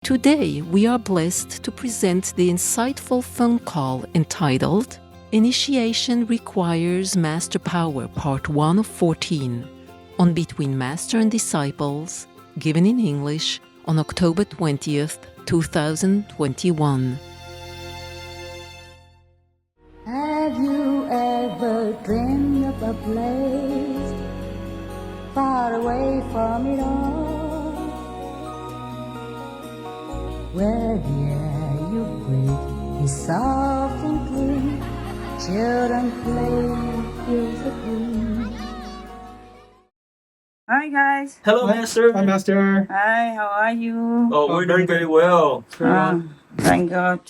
Today, we are blessed to present the insightful phone call entitled Initiation Requires Master Power, Part 1 of 14, on Between Master and Disciples, given in English on October 20th, 2021. Have you ever dreamed of a place far away from it all, where the air you breathe is soft and clean, children play fills the dream? Hi guys. Hello, Master. Hi, Master. Hi, how are you? Oh, we're doing very well. Thank God.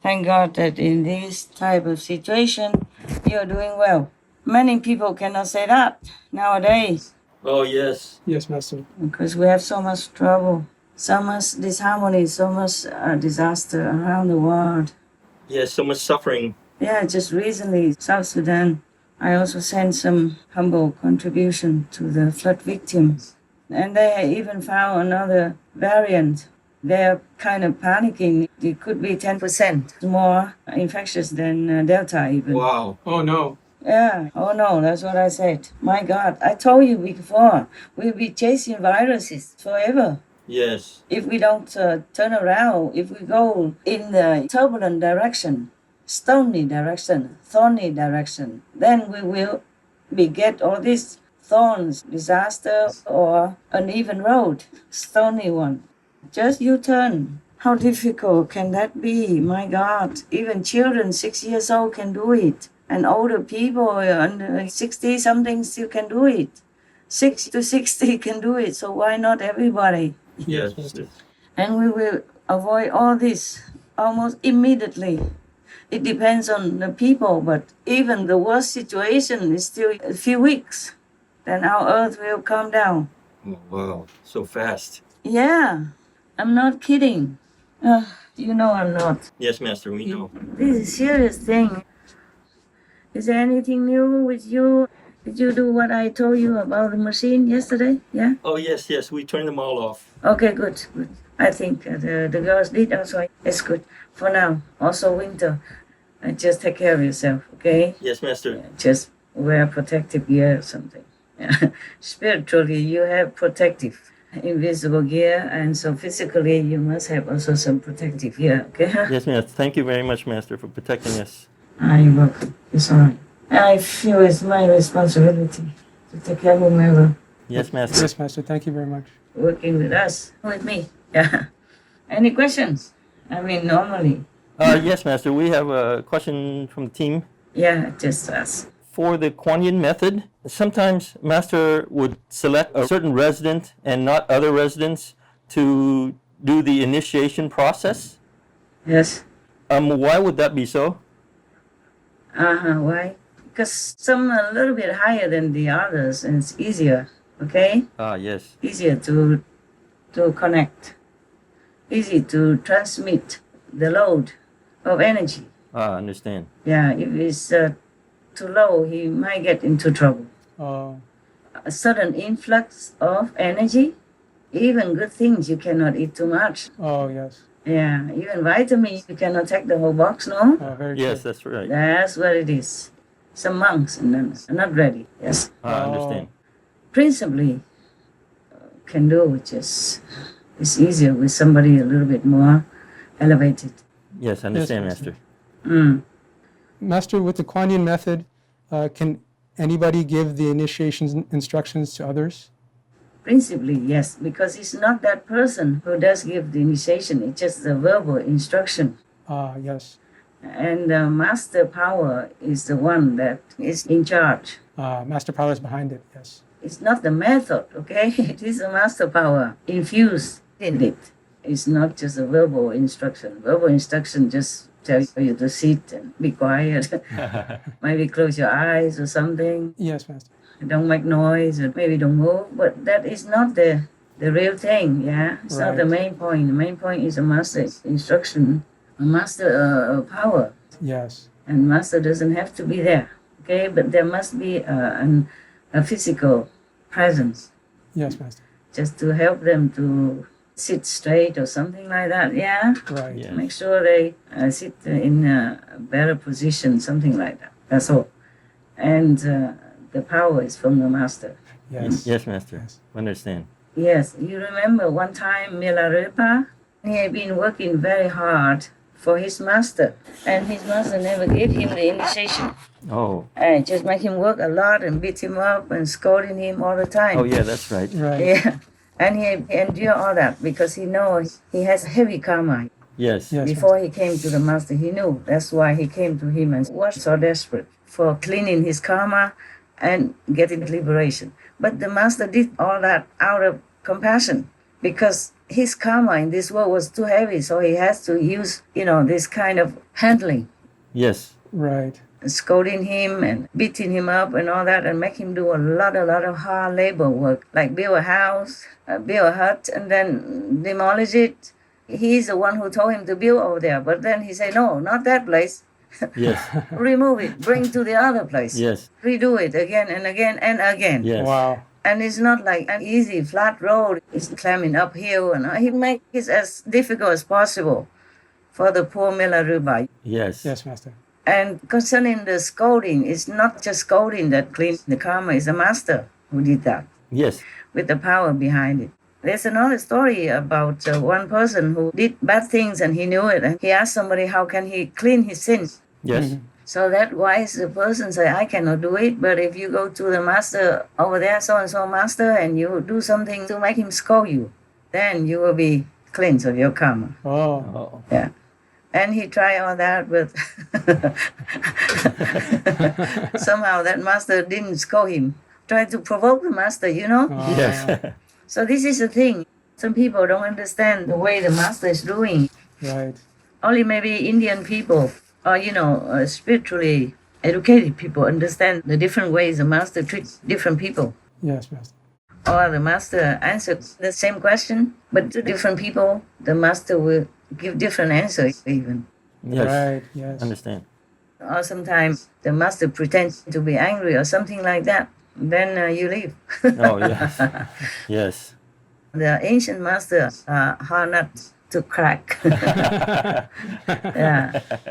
Thank God that in this type of situation, you're doing well. Many people cannot say that nowadays Oh, yes. Yes, Master. because we have so much trouble, so much disharmony, so much disaster around the world. Yes, so much suffering. Yeah, just recently, South Sudan, I also sent some humble contribution to the flood victims. And they even found another variant. They're kind of panicking. It could be 10% more infectious than Delta even. Wow. Oh, no. Yeah. Oh no, that's what I said. My God, I told you before, we'll be chasing viruses forever. Yes. If we don't turn around, if we go in the turbulent direction, stony direction, thorny direction, then we will get all these thorns, disaster, or uneven road, stony one. Just U-turn. How difficult can that be? My God, even children 6 years old can do it. And older people under 60 something still can do it. 6 to 60 can do it, so why not everybody? Yes. And we will avoid all this almost immediately. It depends on the people, but even the worst situation is still a few weeks. Then our earth will calm down. Oh, wow. So fast. Yeah, I'm not kidding. You know I'm not. Yes, Master, we know. This is a serious thing. Is there anything new with you? Did you do what I told you about the machine yesterday? Yeah? Oh, yes, yes. We turned them all off. Okay, good, good. I think the girls did also. It's good. For now, also winter. Just take care of yourself, okay? Yes, Master. Just wear protective gear or something. Spiritually, you have protective invisible gear, and so physically, you must have also some protective gear, okay? Yes, Master. Thank you very much, Master, for protecting us. You're welcome. It's all right. I feel it's my responsibility to take care of whomever Yes, Master. Yes, Master. Thank you very much. working with us, with me. Yeah. Any questions? I mean, normally. Yes, Master. We have a question from the team. Yeah, just ask. For the Kuan Yin method, sometimes Master would select a certain resident and not other residents to do the initiation process. Yes. Why would that be so? Why? Because some are a little bit higher than the others, and it's easier. Okay. Yes. Easier to connect. Easy to transmit the load of energy. Understand. Yeah. If it's too low, he might get into trouble. Oh, A sudden influx of energy, even good things you cannot eat too much. oh, yes. Yeah, even vitamins you cannot take the whole box, no? Very Yes, true. that's right. That's what it is. Some monks and then are not ready. Yes, I understand. principally can do just it's easier with somebody a little bit more elevated. Yes, I understand, Yes, Master. Master, with the Kuan Yin method, can anybody give the initiation instructions to others? Principally, yes, because it's not that person who does give the initiation. It's just the verbal instruction. Yes. And the master power is the one that is in charge. Master power is behind it, yes. It's not the method, okay? It is a master power infused in it. It's not just a verbal instruction. Verbal instruction just tells you to sit and be quiet. Maybe close your eyes or something. Yes, Master. Don't make noise or maybe don't move. But that is not the real thing, yeah? It's not the main point. The main point is a master instruction, a master power. Yes. And master doesn't have to be there, okay? But there must be a physical presence Yes, Master. just to help them to sit straight or something like that. Yeah. Right. Yes. Make sure they sit in a better position, something like that. That's all. And the power is from the master. Yes. Yes, Master. Yes. Understand. Yes, you remember one time Milarepa, he had been working very hard for his master, and his master never gave him the initiation. Oh. And just make him work a lot and beat him up and scolding him all the time. Oh, yeah, that's right. Right. Yeah. And he endured all that because he knows he has heavy karma. Yes. Yes. Before he came to the master, he knew. That's why he came to him and was so desperate for cleaning his karma and getting liberation. But the master did all that out of compassion because his karma in this world was too heavy. So he has to use, this kind of handling, Yes. Right. scolding him and beating him up and all that and make him do a lot of hard labor work, like build a house, build a hut, and then demolish it. He's the one who told him to build over there. But then he said, no, not that place. Yes. Remove it, bring to the other place. Yes. Redo it again and again and again. Yes. Wow. And it's not like an easy flat road. It's climbing uphill, and he makes it as difficult as possible for the poor Milarepa. Yes. Yes, Master. And concerning the scolding, it's not just scolding that cleans the karma, it's the master who did that Yes. with the power behind it. There's another story about one person who did bad things and he knew it, and he asked somebody how can he clean his sins. Yes. So that wise person said, I cannot do it, but if you go to the master over there, so-and-so master, and you do something to make him scold you, then you will be cleansed of your karma. Oh. Oh. Yeah. And he tried all that, but somehow that master didn't scold him. Tried to provoke the master, Oh. Yes. So this is the thing. Some people don't understand the way the master is doing. Right. Only maybe Indian people or, spiritually educated people understand the different ways the master treats different people. Yes, Master. Or the master answers the same question, but to different people, the master will give different answers even. Yes. Right. Yes. Understand. Or sometimes the master pretends to be angry or something like that. Then you leave. Oh, yes. Yes. The ancient masters are hard nuts to crack. Yeah,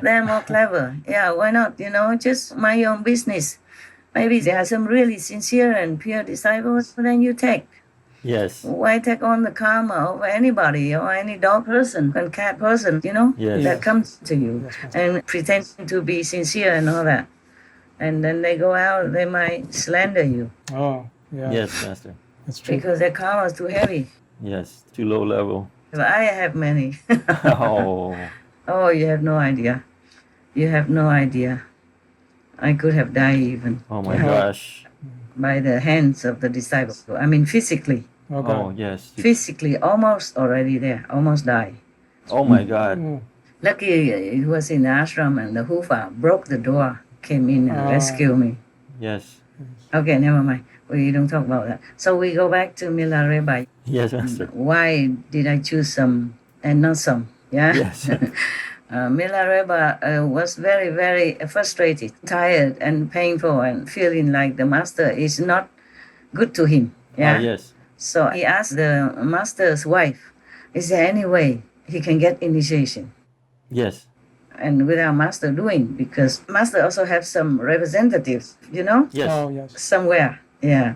they're more clever. Yeah, why not? Just mind your own business. Maybe there are some really sincere and pure disciples, then you take. Yes. Why take on the karma over anybody or any dog person and cat person, Yes. that comes to you Yes, Master. and pretend to be sincere and all that. And then they go out, they might slander you Oh. Yeah. Yes, Master. That's true. because their karma is too heavy. Yes. Too low level. But I have many. Oh. Oh, you have no idea. You have no idea. I could have died even Oh, my gosh. by the hands of the disciples. I mean, physically. Oh, God. Oh, yes. Physically, almost already there. Almost died. Oh, my God. Oh. Lucky he was in the ashram and the Hufa broke the door, came in and rescued me. Yes. Okay, never mind. We don't talk about that. So we go back to Milarepa. Yes, Master. Why did I choose some and not some? Yeah? Yes. Milarepa was very, very frustrated, tired, and painful, and feeling like the master is not good to him. Yeah. Oh, yes. So he asked the master's wife, "Is there any way he can get initiation?" Yes. And without master doing, because master also have some representatives, Yes. Oh, yes. somewhere. Yeah.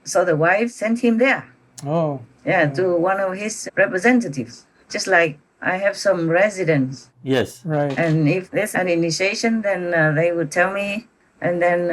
So the wife sent him there. Oh. Yeah, to one of his representatives. Just like I have some residents. Yes. Right. And if there's an initiation, then they would tell me, and then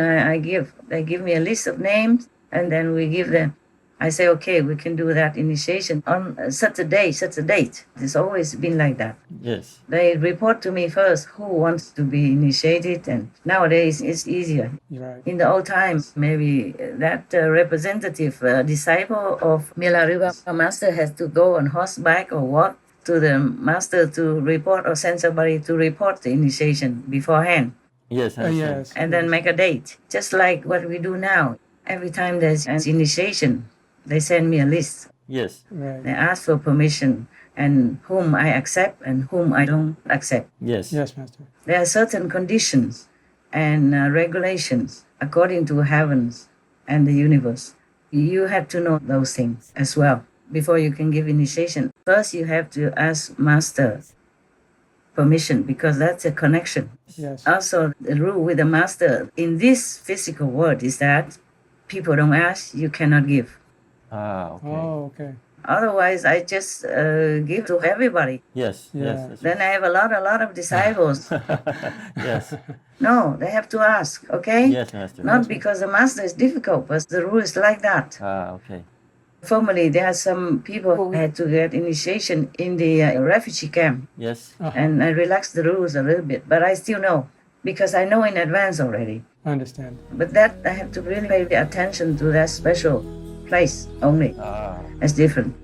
they give me a list of names, and then we give them. I say, okay, we can do that initiation on such a day, such a date. It's always been like that. Yes. They report to me first who wants to be initiated, and nowadays it's easier. You're right. In the old times, maybe that representative disciple of Milarepa master has to go on horseback or walk to the master to report or send somebody to report the initiation beforehand Yes. Yes. and then make a date. Just like what we do now. Every time there's an initiation, they send me a list. Yes. Right. They ask for permission and whom I accept and whom I don't accept. Yes. Yes, Master. There are certain conditions and regulations according to heavens and the universe. You have to know those things as well. before you can give initiation. First, you have to ask master permission because that's a connection. Yes. Also, the rule with the master in this physical world is that people don't ask, you cannot give. Ah, okay. Oh, okay. Otherwise, I just give to everybody. Yes, Yeah. yes. That's Then I have a lot of disciples. yes, No, they have to ask, okay? yes, Master. Not because the master is difficult, but the rule is like that. Ah, okay. Formerly, there are some people who had to get initiation in the refugee camp, Yes. and I relaxed the rules a little bit, but I still know because I know in advance already. I understand. But that I have to really pay attention to that special place only. Ah, It's different.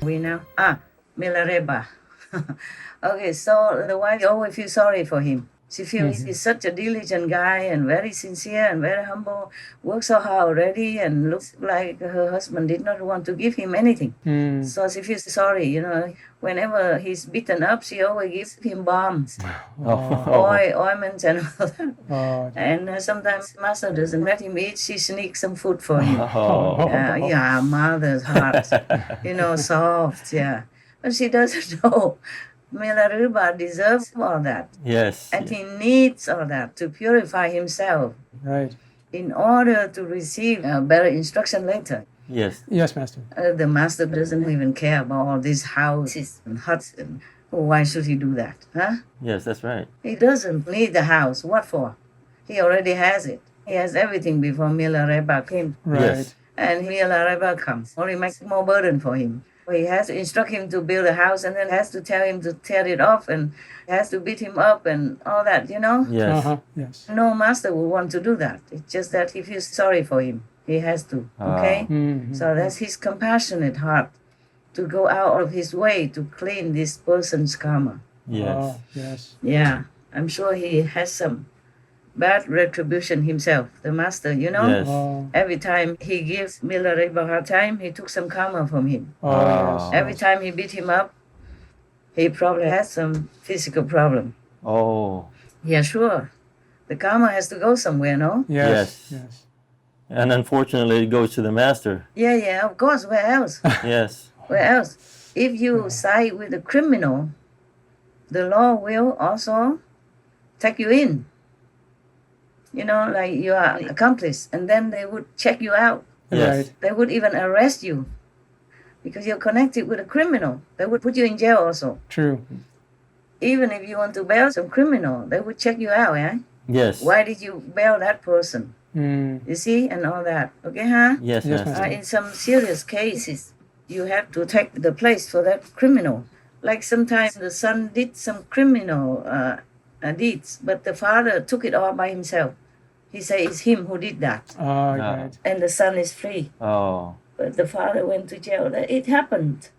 We know. Milareba. Okay, so the wife always feels sorry for him. She feels he's such a diligent guy and very sincere and very humble, works so hard already and looks like her husband did not want to give him anything. Mm. So she feels sorry, you know. Whenever he's beaten up, she always gives him balm, ointments and all that. Oh, And sometimes master doesn't let him eat, she sneaks some food for him. Oh. Yeah, mother's heart, you know, soft, yeah. But she doesn't know. Milaruba deserves all that. Yes. And he needs all that to purify himself right. in order to receive better instruction later. Yes. Yes, Master. The master doesn't even care about all these houses and huts. And why should he do that? Huh? Yes, that's right. He doesn't need the house. What for? He already has it. He has everything before Milaruba came. Right. Yes. And Milaruba comes. Only makes more burden for him. He has to instruct him to build a house and then has to tell him to tear it off and has to beat him up and all that, you know? Yes. Yes. No master would want to do that. It's just that he feels sorry for him. He has to, okay? Mhm. So that's his compassionate heart to go out of his way to clean this person's karma. Yes. Oh, yes. Yeah, I'm sure he has some bad retribution himself, the master, you know? Yes. Oh, Every time he gives Milarepa a hard time, he took some karma from him. oh, yes. Every time he beat him up, he probably has some physical problem. Oh. Yeah, sure. The karma has to go somewhere, no? Yes. Yes. Yes. And unfortunately, it goes to the master. Yeah, of course. Where else? Yes. Where else? If you side with a criminal, the law will also take you in. You know, like you are an accomplice, and then they would check you out. Yes. Right. They would even arrest you because you're connected with a criminal. They would put you in jail also. True. Even if you want to bail some criminal, they would check you out, yeah? Yes. Why did you bail that person? Mm. You see, and all that. Okay, huh? Yes, Yes, master. In some serious cases, you have to take the place for that criminal. Like sometimes the son did some criminal deeds, but the father took it all by himself. He said it's him who did that, Ah, Ah. right. and the son is free. Oh. But the father went to jail. It happened.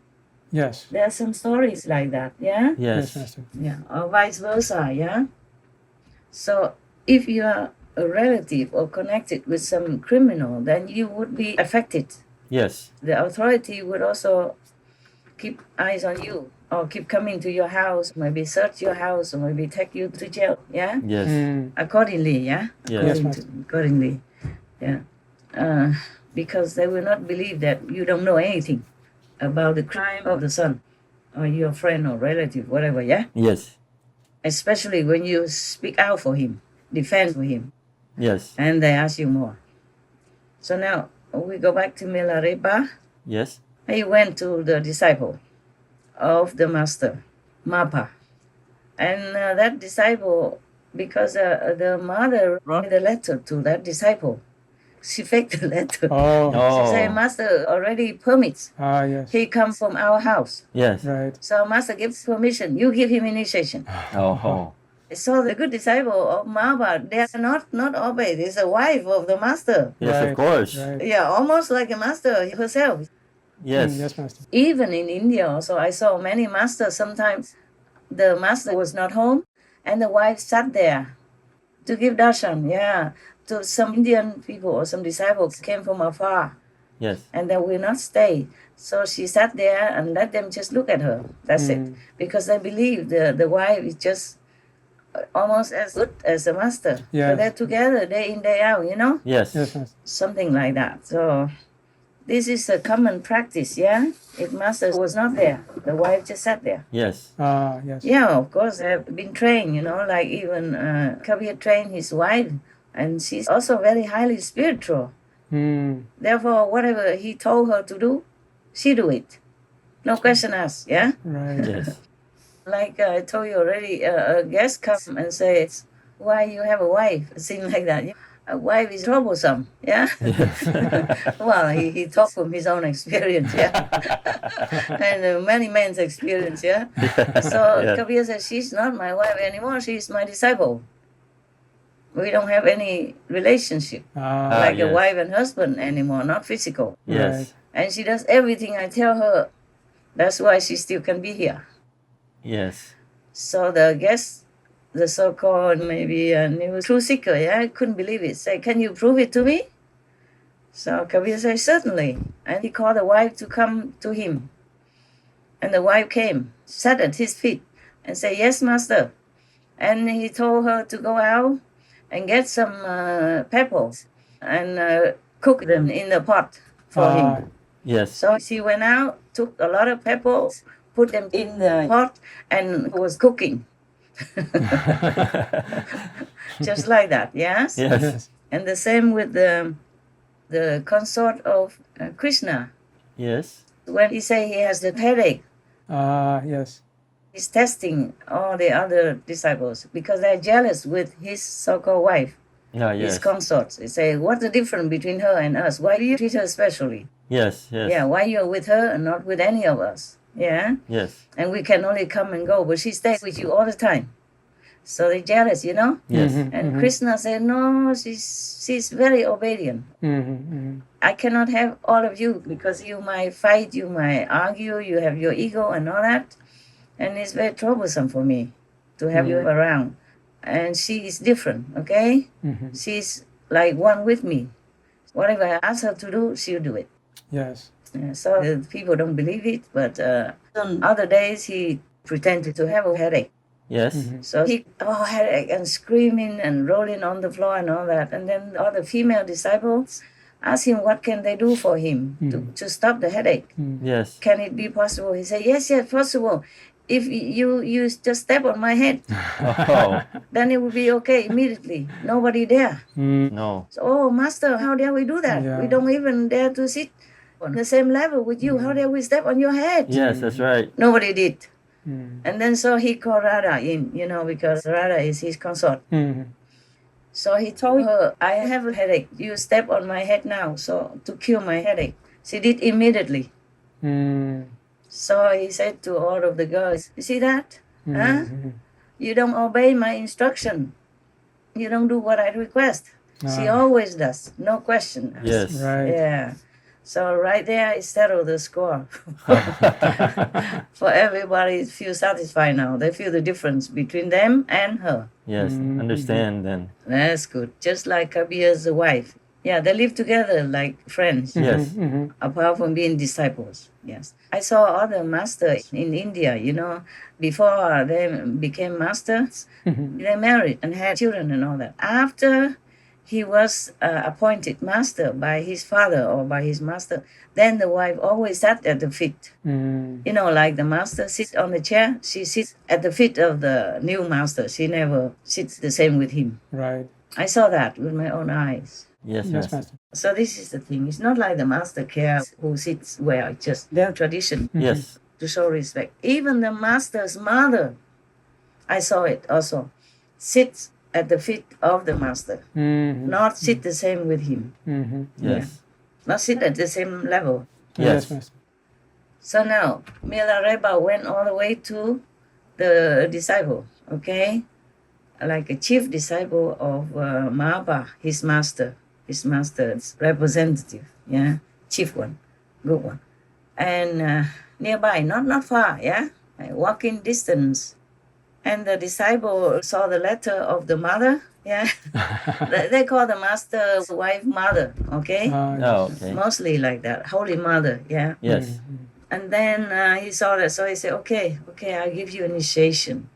Yes. There are some stories like that, yeah? Yes, Yes. Master. Yeah, or vice versa, yeah? So if you are a relative or connected with some criminal, then you would be affected. Yes. The authority would also keep eyes on you or keep coming to your house, maybe search your house or maybe take you to jail, yeah? Yes. Mm. Accordingly, yeah? Yes. Accordingly, yeah. Because they will not believe that you don't know anything about the crime of the son or your friend or relative, whatever, yeah? Yes. Especially when you speak out for him, defend for him, Yes. and they ask you more. So now we go back to Milarepa. Yes. He went to the disciple of the master, Mapa. And that disciple, because the mother wrote a letter to that disciple, she faked the letter. Oh. She said, Oh. Master already permits. Ah, yes. He comes from our house. Yes. Right. So Master gives permission. You give him initiation. Oh. So the good disciple of Mapa, they are not obeyed. It's a wife of the master. Yes, Right. of course. Right. Yeah, almost like a master herself. Yes. Mm, yes, Master. Even in India also, I saw many masters. Sometimes the master was not home and the wife sat there to give darshan, yeah, to some Indian people or some disciples came from afar Yes. and they will not stay. So she sat there and let them just look at her. That's it. Because they believe the wife is just almost as good as the master. Yes. So they're together day in, day out, you know? Yes. Yes, Master. Something like that. So This is a common practice, yeah? If master was not there, the wife just sat there. Yes. Yes. Yeah, of course, they've been trained, like even Kabir trained his wife, and she's also very highly spiritual. Mm. Therefore, whatever he told her to do, she do it. No question asked, yeah? Right. Yes. Like I told you already, a guest come and says, why you have a wife? It seems like that. A wife is troublesome, yeah? Well, he talked from his own experience, yeah? And many men's experience, yeah? So Yeah. Kabir says, she's not my wife anymore, she's my disciple. We don't have any relationship, like a yes. wife and husband anymore, not physical. Yes. And she does everything I tell her. That's why she still can be here. Yes. So the guest, the so-called maybe a new truth seeker, yeah, couldn't believe it. Say, can you prove it to me? So Kabir said, certainly. And he called the wife to come to him. And the wife came, sat at his feet, and said, yes, master. And he told her to go out and get some pebbles and cook them in the pot for him. Yes. So she went out, took a lot of pebbles, put them in the pot, and was cooking. Just like that, yes? Yes. Yes. And the same with the consort of Krishna. Yes. When he say he has the headache, Yes. he's testing all the other disciples because they're jealous with his so-called wife, Ah, his yes. consorts. They say, what's the difference between her and us? Why do you treat her specially? Yes. Yes. Yeah, why you're with her and not with any of us? Yeah? Yes. And we can only come and go, but she stays with you all the time. So they're jealous, Yes. And Krishna said, no, she's very obedient. I cannot have all of you because you might fight, you might argue, you have your ego and all that. And it's very troublesome for me to have you around. And she is different, okay? She's like one with me. Whatever I ask her to do, she'll do it. Yes. So the people don't believe it, but on other days he pretended to have a headache. Yes. So he, headache, and screaming and rolling on the floor and all that. And then all the female disciples asked him what can they do for him to stop the headache. Yes. Can it be possible? He said, yes, possible. If you just step on my head, Oh. then it will be okay immediately. Nobody there. No. So, oh, master, how dare we do that? Yeah. We don't even dare to sit on the same level with you. How dare we step on your head? Yes, that's right. Nobody did. And then so he called Radha in, because Radha is his consort. So he told her, I have a headache. You step on my head now, so to cure my headache. She did immediately. So he said to all of the girls, you see that? Huh? You don't obey my instruction. You don't do what I request. She always does, no question. Yes. Right. Yeah. So right there, it settled the score. For everybody, feel satisfied now. They feel the difference between them and her. Yes. Understand then. That's good. Just like Kabir's wife. Yeah, they live together like friends. Yes. Apart from being disciples. Yes. I saw other masters in India, before they became masters, they married and had children and all that. After he was appointed master by his father or by his master, then the wife always sat at the feet. Like the master sits on the chair, she sits at the feet of the new master. She never sits the same with him. Right. I saw that with my own eyes. Yes. Yes, Yes. Master. So this is the thing. It's not like the master care who sits where, it's just their tradition Yes. to show respect. Even the master's mother, I saw it also, sits at the feet of the master, not sit the same with him, Yes. not sit at the same level. Yes. Master. So now, Milarepa went all the way to the disciple, okay? Like a chief disciple of Mahaba, his master's representative, yeah? Chief one, good one. And nearby, not far, yeah? Like walking distance. And the disciple saw the letter of the mother, yeah? They call the master's wife mother, okay? Oh, okay. Mostly like that, Holy Mother, yeah? Yes. And then he saw that, so he said, okay, I'll give you initiation.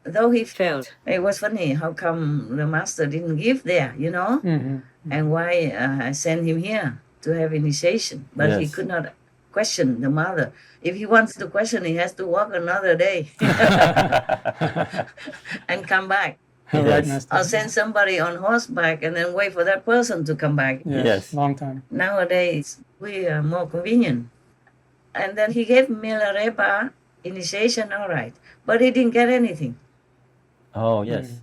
Though he felt, it was funny, how come the master didn't give there, And why I sent him here? to have initiation, but he Yes. could not question the mother. If he wants to question, he has to walk another day and come back. Right, Yes. Master. Or send somebody on horseback and then wait for that person to come back. Yes, Yes. long time. Nowadays, we are more convenient. And then he gave Milarepa initiation, all right, but he didn't get anything. Oh, yes.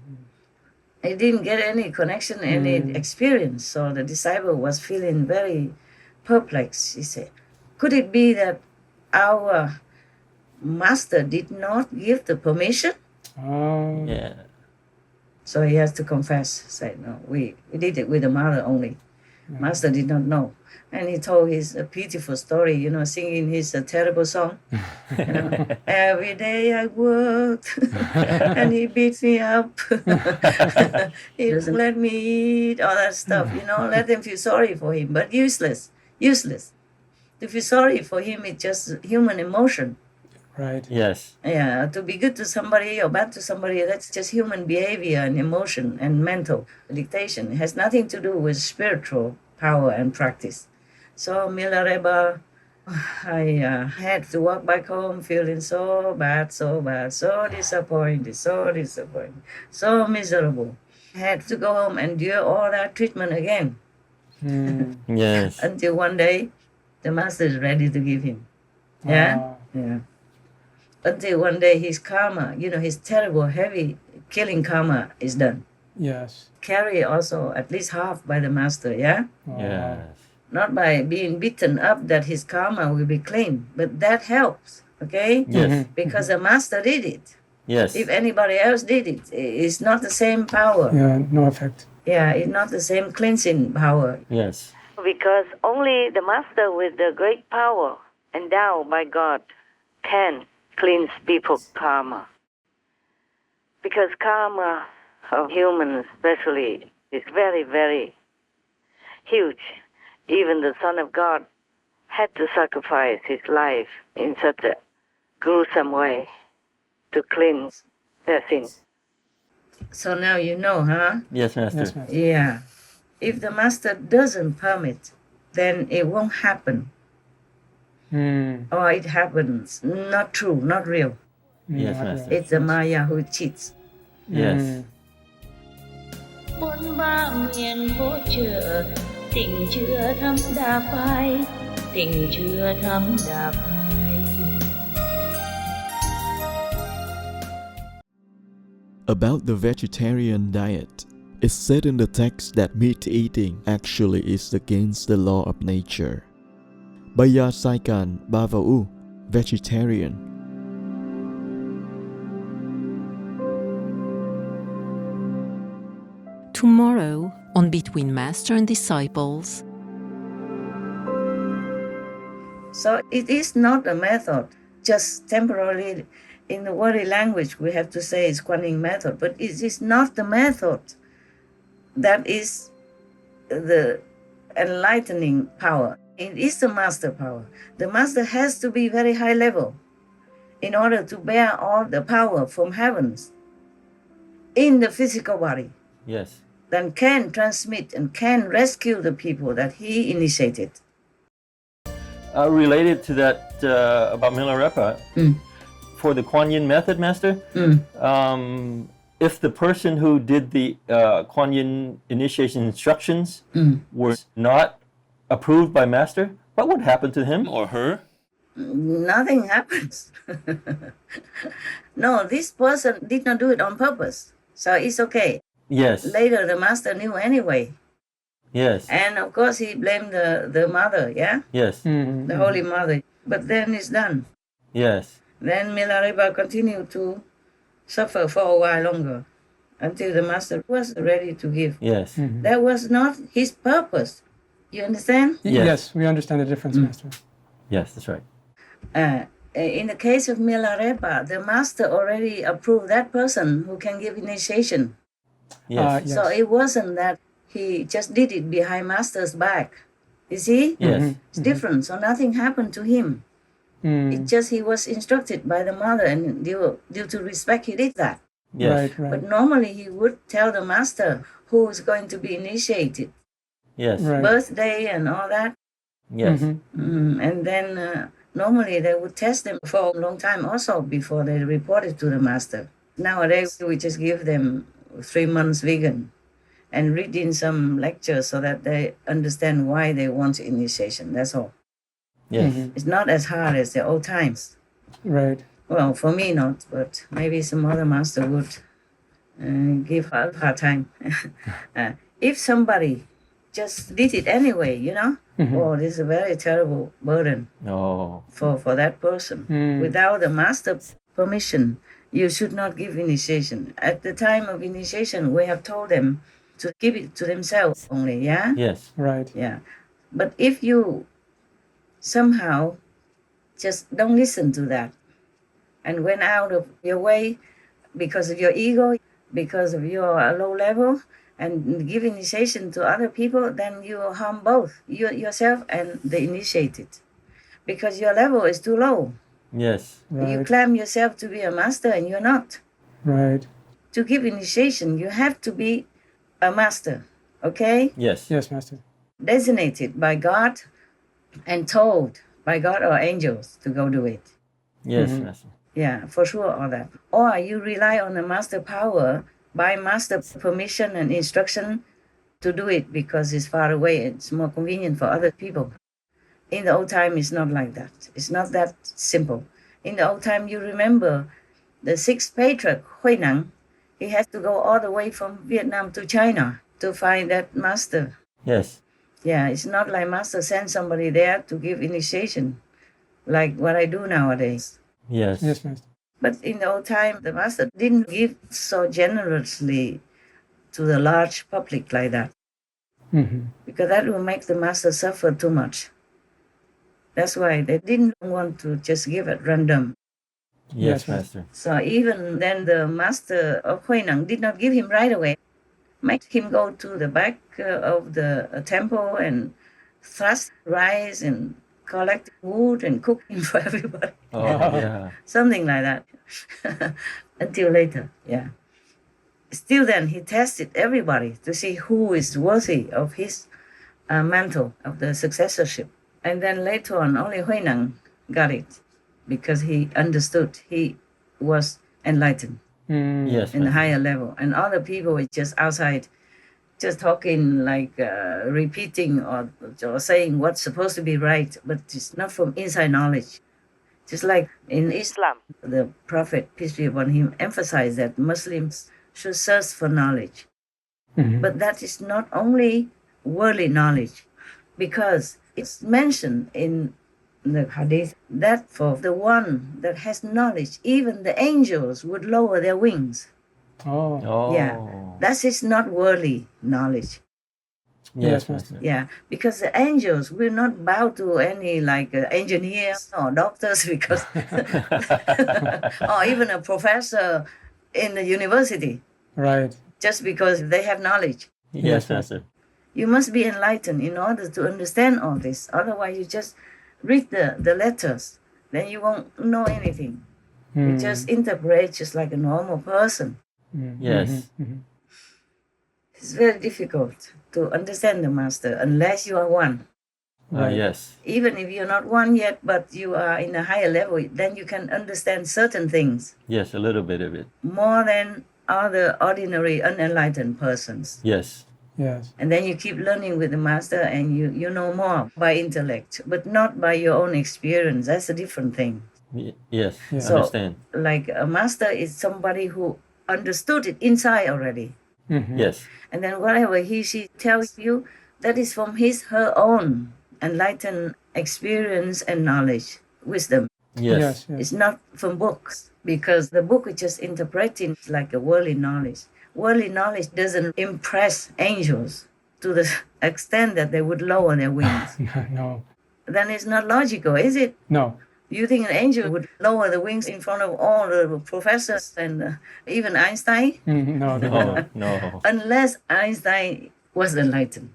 He didn't get any connection, any experience. So the disciple was feeling very perplexed. He said, could it be that our master did not give the permission? Oh, Yeah. So he has to confess, say, no, we did it with the mother only. Master did not know. And he told his pitiful story, singing his terrible song. Every day I worked and he beats me up. He doesn't let me eat, all that stuff, let them feel sorry for him, but useless. To feel sorry for him, it's just human emotion. right. Yes. Yeah, to be good to somebody or bad to somebody, that's just human behavior and emotion and mental dictation. It has nothing to do with spiritual power and practice. So Milarepa, I had to walk back home feeling so bad, so disappointed, so miserable. I had to go home and do all that treatment again Yes. until one day the master is ready to give him. Yeah? Ah, Yeah. Until one day his karma, his terrible, heavy killing karma is done. yes. Carry also at least half by the master, yeah? Ah, Yes. Not by being beaten up that his karma will be clean, but that helps, okay? Yes. Because the master did it. Yes. If anybody else did it, it's not the same power. Yeah, no effect. Yeah, it's not the same cleansing power. Yes. Because only the master with the great power endowed by God can cleanse people's karma. Because karma of humans especially is very, very huge. Even the Son of God had to sacrifice his life in such a gruesome way to cleanse their sins. So now you know, huh? Yes, Master. Yes, Master. Yeah. If the master doesn't permit, then it won't happen. Or it happens. Not true, not real. Yes, Not Master. real. It's the Maya who cheats. Yes. Bốn ba miền phố chợ, tình chưa thắm đà phai, tình chưa thắm đà phai. About the vegetarian diet, it's said in the text that meat eating actually is against the law of nature. Baya Saikan Bavau, vegetarian. Tomorrow, on Between Master and Disciples, So it is not a method, just temporarily in the worldly language we have to say it's Kuan method, but it is not the method that is the enlightening power. It is the master power. The master has to be very high level in order to bear all the power from heavens in the physical body, Yes. then can transmit and can rescue the people that he initiated. Related to that about Milarepa, for the Kuan Yin method, Master, if the person who did the Kuan Yin initiation instructions were not approved by Master, what would happen to him or her? Nothing happens. No, this person did not do it on purpose. So it's okay. Yes. Later, the master knew anyway. Yes. And of course, he blamed the mother, yeah? Yes. The Holy Mother. But then it's done. Yes. Then Milarepa continued to suffer for a while longer until the master was ready to give. Yes. That was not his purpose. You understand? Yes. Yes, we understand the difference, Master. Yes, that's right. In the case of Milarepa, the master already approved that person who can give initiation. Yes. Yes. So it wasn't that he just did it behind master's back. You see? Yes. It's different. So nothing happened to him. It's just he was instructed by the mother, and due to respect, he did that. Yes. Right, But right. normally he would tell the master who is going to be initiated, Yes. Right. birthday and all that. Yes. And then normally they would test them for a long time also before they report it to the master. Nowadays we just give them 3 months vegan and read in some lectures so that they understand why they want initiation. That's all. Yes. It's not as hard as the old times. Right. Well, for me not, but maybe some other master would give a hard time. If somebody just did it anyway, oh, this is a very terrible burden Oh. for that person. Without the master permission, you should not give initiation. At the time of initiation, we have told them to give it to themselves only, yeah? Yes. Right. Yeah. But if you somehow just don't listen to that and went out of your way because of your ego, because of your low level, and give initiation to other people, then you harm both yourself and the initiated, because your level is too low. Yes. Right. You claim yourself to be a master and you're not. Right. To give initiation, you have to be a master, okay? Yes. Yes, Master. Designated by God and told by God or angels to go do it. Yes, Master. Yeah, for sure, all that. Or you rely on the master power by master permission and instruction to do it because it's far away. It's more convenient for other people. In the old time, it's not like that. It's not that simple. In the old time, you remember the sixth patriarch, Hui Nang, he had to go all the way from Vietnam to China to find that master. Yes. Yeah, it's not like master send somebody there to give initiation, like what I do nowadays. Yes. Yes, Master. But in the old time, the master didn't give so generously to the large public like that, because that will make the master suffer too much. That's why they didn't want to just give at random. Yes, Yes, Master. So even then, the master of Hui Nang did not give him right away. Make him go to the back of the temple and thrust rice and collect wood and cook him for everybody. Oh, yeah. Something like that. Until later, yeah. Still then, he tested everybody to see who is worthy of his mantle of the successorship. And then later on, only Hui Nang got it because he understood. He was enlightened Yes, in a Master. higher level. And other people were just outside, just talking, like repeating or saying what's supposed to be right, but it's not from inside knowledge. Just like in Islam, the Prophet, peace be upon him, emphasized that Muslims should search for knowledge. But that is not only worldly knowledge, because it's mentioned in the hadith that for the one that has knowledge, even the angels would lower their wings. Oh. Oh. Yeah, that is not worldly knowledge. Yes, Yes, Master. Master. Yeah, because the angels will not bow to any like engineers or doctors, because or even a professor in the university, Right. just because they have knowledge. Yes, Master. You must be enlightened in order to understand all this. Otherwise, you just read the letters, then you won't know anything. You just interpret just like a normal person. Yes. It's very difficult to understand the master unless you are one. Yes. Even if you're not one yet, but you are in a higher level, then you can understand certain things Yes, a little bit of it. more than other ordinary unenlightened persons. Yes. Yes. And then you keep learning with the master and you know more by intellect, but not by your own experience. That's a different thing. Yes. Yeah. So, Understand. like a master is somebody who understood it inside already. Yes. And then whatever she tells you, that is from her own enlightened experience and knowledge, wisdom. Yes. Yes. Yes. It's not from books, because the book is just interpreting like a worldly knowledge. Worldly knowledge doesn't impress angels to the extent that they would lower their wings. No. Then it's not logical, is it? No. You think an angel would lower the wings in front of all the professors and even Einstein? No. They No. don't. No. Unless Einstein was enlightened.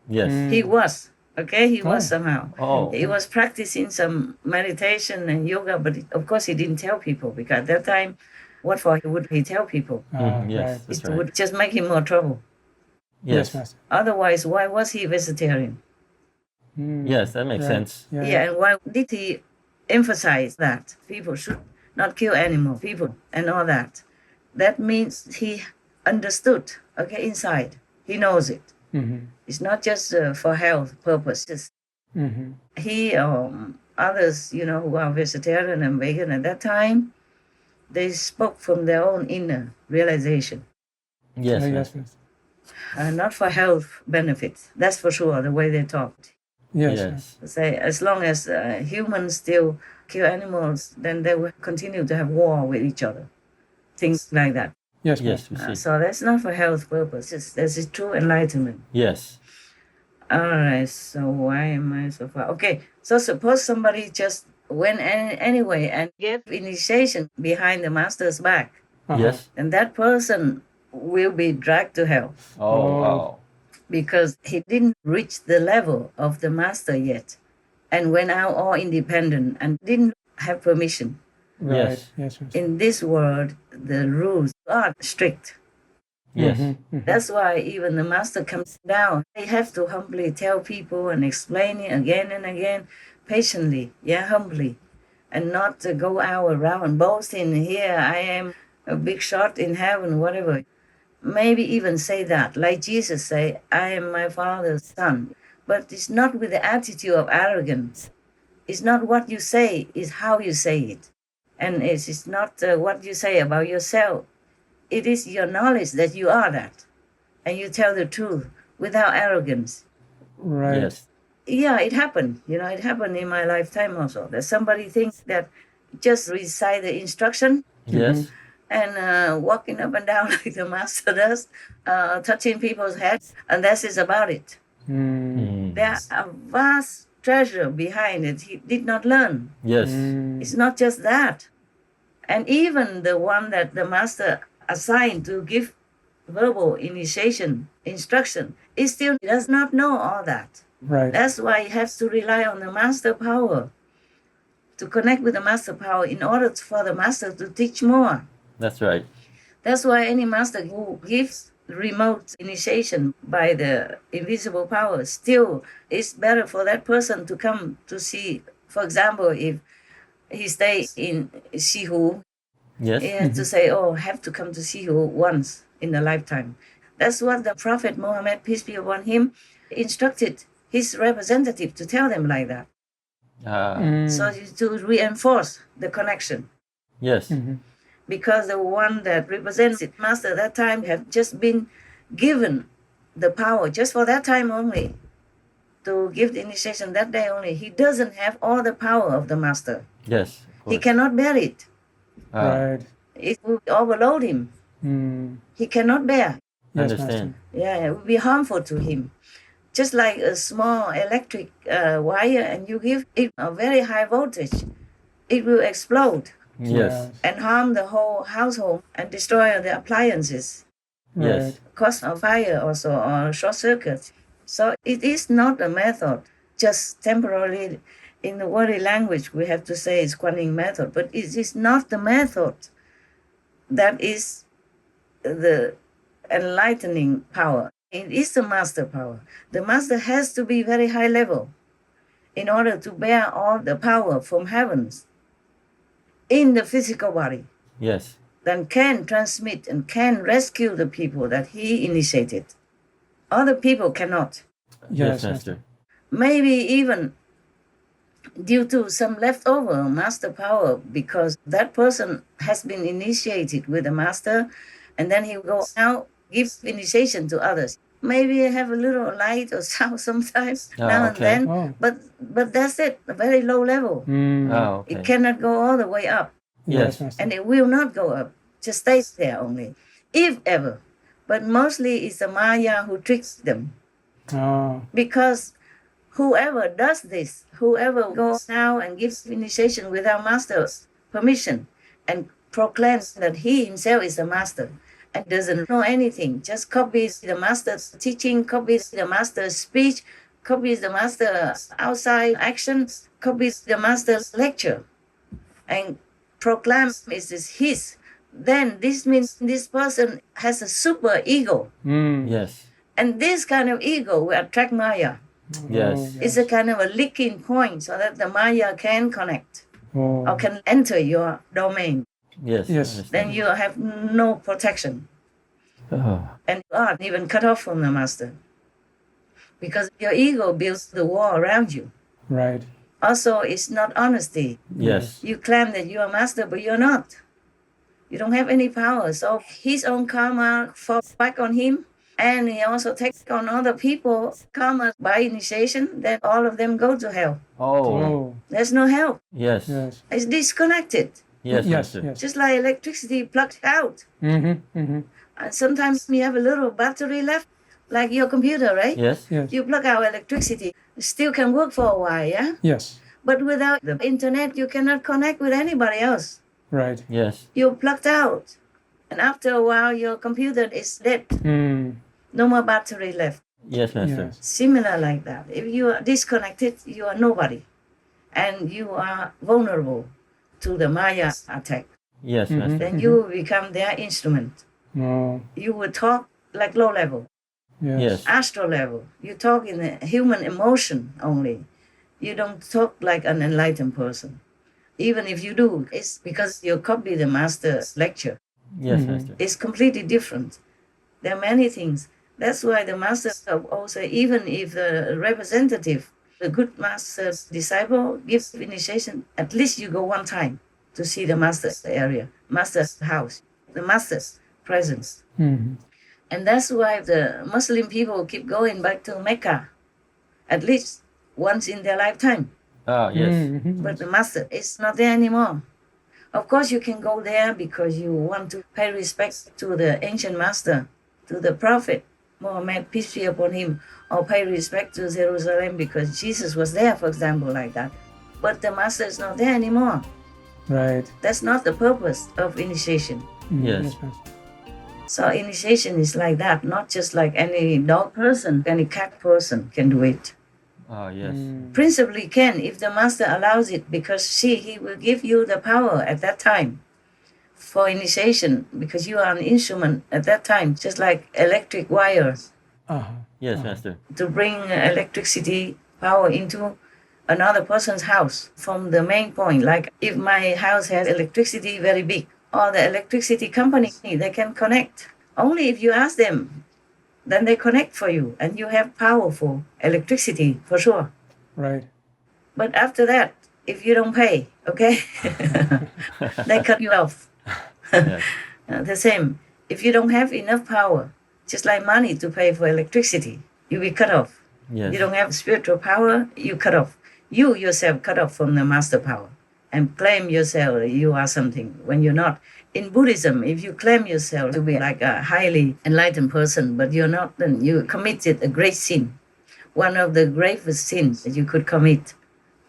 Yes. He was, okay? He was Oh. somehow. Oh. He was practicing some meditation and yoga, but of course he didn't tell people, because at that time, what for would he tell people? Yes. Right. That's It right. would just make him more trouble. Yes, Yes. Master. Otherwise, why was he vegetarian? Yes, that makes sense. Yeah, and why did he emphasize that people should not kill animal people and all that? That means he understood, okay, inside. He knows it. It's not just for health purposes. He others, who are vegetarian and vegan at that time, they spoke from their own inner realization. Yes, yes. Not for health benefits. That's for sure, the way they talked. Yes. Say, as long as humans still kill animals, then they will continue to have war with each other. Things like that. Yes. Yes, we see. So that's not for health purposes. That's a true enlightenment. Yes. All right. So why am I so far? Okay. So suppose somebody just went anyway and gave initiation behind the master's back, Yes. and that person will be dragged to hell. Oh, wow. Because he didn't reach the level of the master yet and went out all independent and didn't have permission. Yes. In this world, the rules are strict. Yes. That's why even the master comes down. They have to humbly tell people and explain it again and again, patiently, humbly, and not go out around boasting, here I am a big shot in heaven, whatever. Maybe even say that, like Jesus say, I am my Father's son. But it's not with the attitude of arrogance. It's not what you say, it's how you say it. And it's not what you say about yourself. It is your knowledge that you are that. And you tell the truth without arrogance. Right. Yes. Yeah, it happened. It happened in my lifetime also. That somebody thinks that just recite the instruction Yes. and walking up and down like the master does, touching people's heads, and that is about it. There's a vast treasure behind it. He did not learn. Yes. It's not just that. And even the one that the master assigned to give verbal initiation, instruction, he still does not know all that. Right. That's why he has to rely on the master power, to connect with the master power in order for the master to teach more. That's right. That's why any master who gives remote initiation by the invisible power still is better for that person to come to see. For example, if he stays in Sihu, Yes. he has to say, have to come to Sihu once in a lifetime. That's what the Prophet Muhammad, peace be upon him, instructed his representative to tell them like that. So to reinforce the connection. Yes. Because the one that represents it, master at that time, have just been given the power just for that time only, to give the initiation that day only. He doesn't have all the power of the master. Yes. He cannot bear it. Right. It will overload him. He cannot bear. Understand. Yeah, it will be harmful to him. Just like a small electric wire, and you give it a very high voltage, it will explode. Yes. And harm the whole household and destroy the appliances. Yes. Cause a fire also or short circuit. So it is not a method, just temporarily. In the worldly language, we have to say it's Kuan Yin method, but it is not the method that is the enlightening power. It is the master power. The master has to be very high level in order to bear all the power from heavens in the physical body. Yes. Then can transmit and can rescue the people that he initiated. Other people cannot. Yes, Master. Maybe even due to some leftover master power, because that person has been initiated with the master, and then he will go out, give initiation to others. Maybe have a little light or sound sometimes now and then, but that's it, a very low level. It cannot go all the way up. Yes. And it will not go up, just stays there only, if ever. But mostly it's the Maya who tricks them. Because whoever does this, whoever goes now and gives initiation without master's permission and proclaims that he himself is the master and doesn't know anything, just copies the master's teaching, copies the master's speech, copies the master's outside action, copies the master's lecture, and proclaims it is his, then this means this person has a super ego. Yes. And this kind of ego will attract Maya. Yes. It's a kind of a leaking point so that the Maya can connect or can enter your domain. Yes. Yes. Then you have no protection. And you are even cut off from the master. Because your ego builds the wall around you. Right. Also, it's not honesty. Yes. You claim that you are master, but you're not. You don't have any power. So his own karma falls back on him. And he also takes on other people's karma by initiation. Then all of them go to hell. Oh. There's no help. Yes. Yes. It's disconnected. Yes. Yes. Master. Yes. Just like electricity plugged out. Mm-hmm. Mm-hmm. And sometimes you have a little battery left, like your computer, right? Yes. Yes. You plug out electricity. It still can work for a while, yeah? Yes. But without the internet, you cannot connect with anybody else. Right. Yes. You're plugged out. And after a while, your computer is dead. Mm. No more battery left. Yes, Master. Yes. Similar like that. If you are disconnected, you are nobody. And you are vulnerable to the Maya attack. Yes, Master. Then you will become their instrument. Oh. You will talk like low level, Yes. Yes. astral level. You talk in a human emotion only. You don't talk like an enlightened person. Even if you do, it's because you copy the master's lecture. Yes, Master. It's completely different. There are many things. That's why the master also, even if the representative, the good master's disciple gives initiation, at least you go one time to see the master's area, master's house, the master's presence. Mm-hmm. And that's why the Muslim people keep going back to Mecca, at least once in their lifetime. Ah, yes. Mm-hmm. But the master is not there anymore. Of course, you can go there because you want to pay respect to the ancient master, to the prophet, Muhammad, peace be upon him, or pay respect to Jerusalem because Jesus was there, for example, like that. But the master is not there anymore. Right. That's not the purpose of initiation. Mm. Yes. Master. So initiation is like that, not just like any dog person, any cat person can do it. Ah, yes. Principally can if the master allows it, because he will give you the power at that time for initiation, because you are an instrument at that time, just like electric wires Uh-huh. Yes, Master. to bring electricity power into another person's house from the main point. Like if my house has electricity very big, or the electricity company, they can connect. Only if you ask them, then they connect for you and you have powerful electricity for sure. Right. But after that, if you don't pay, okay, they cut you off. Yes. The same, if you don't have enough power, just like money to pay for electricity, you will cut off. Yes. You don't have spiritual power, you cut off. You yourself cut off from the master power and claim yourself you are something when you're not. In Buddhism, if you claim yourself to be like a highly enlightened person, but you're not, then you committed a great sin. One of the gravest sins that you could commit.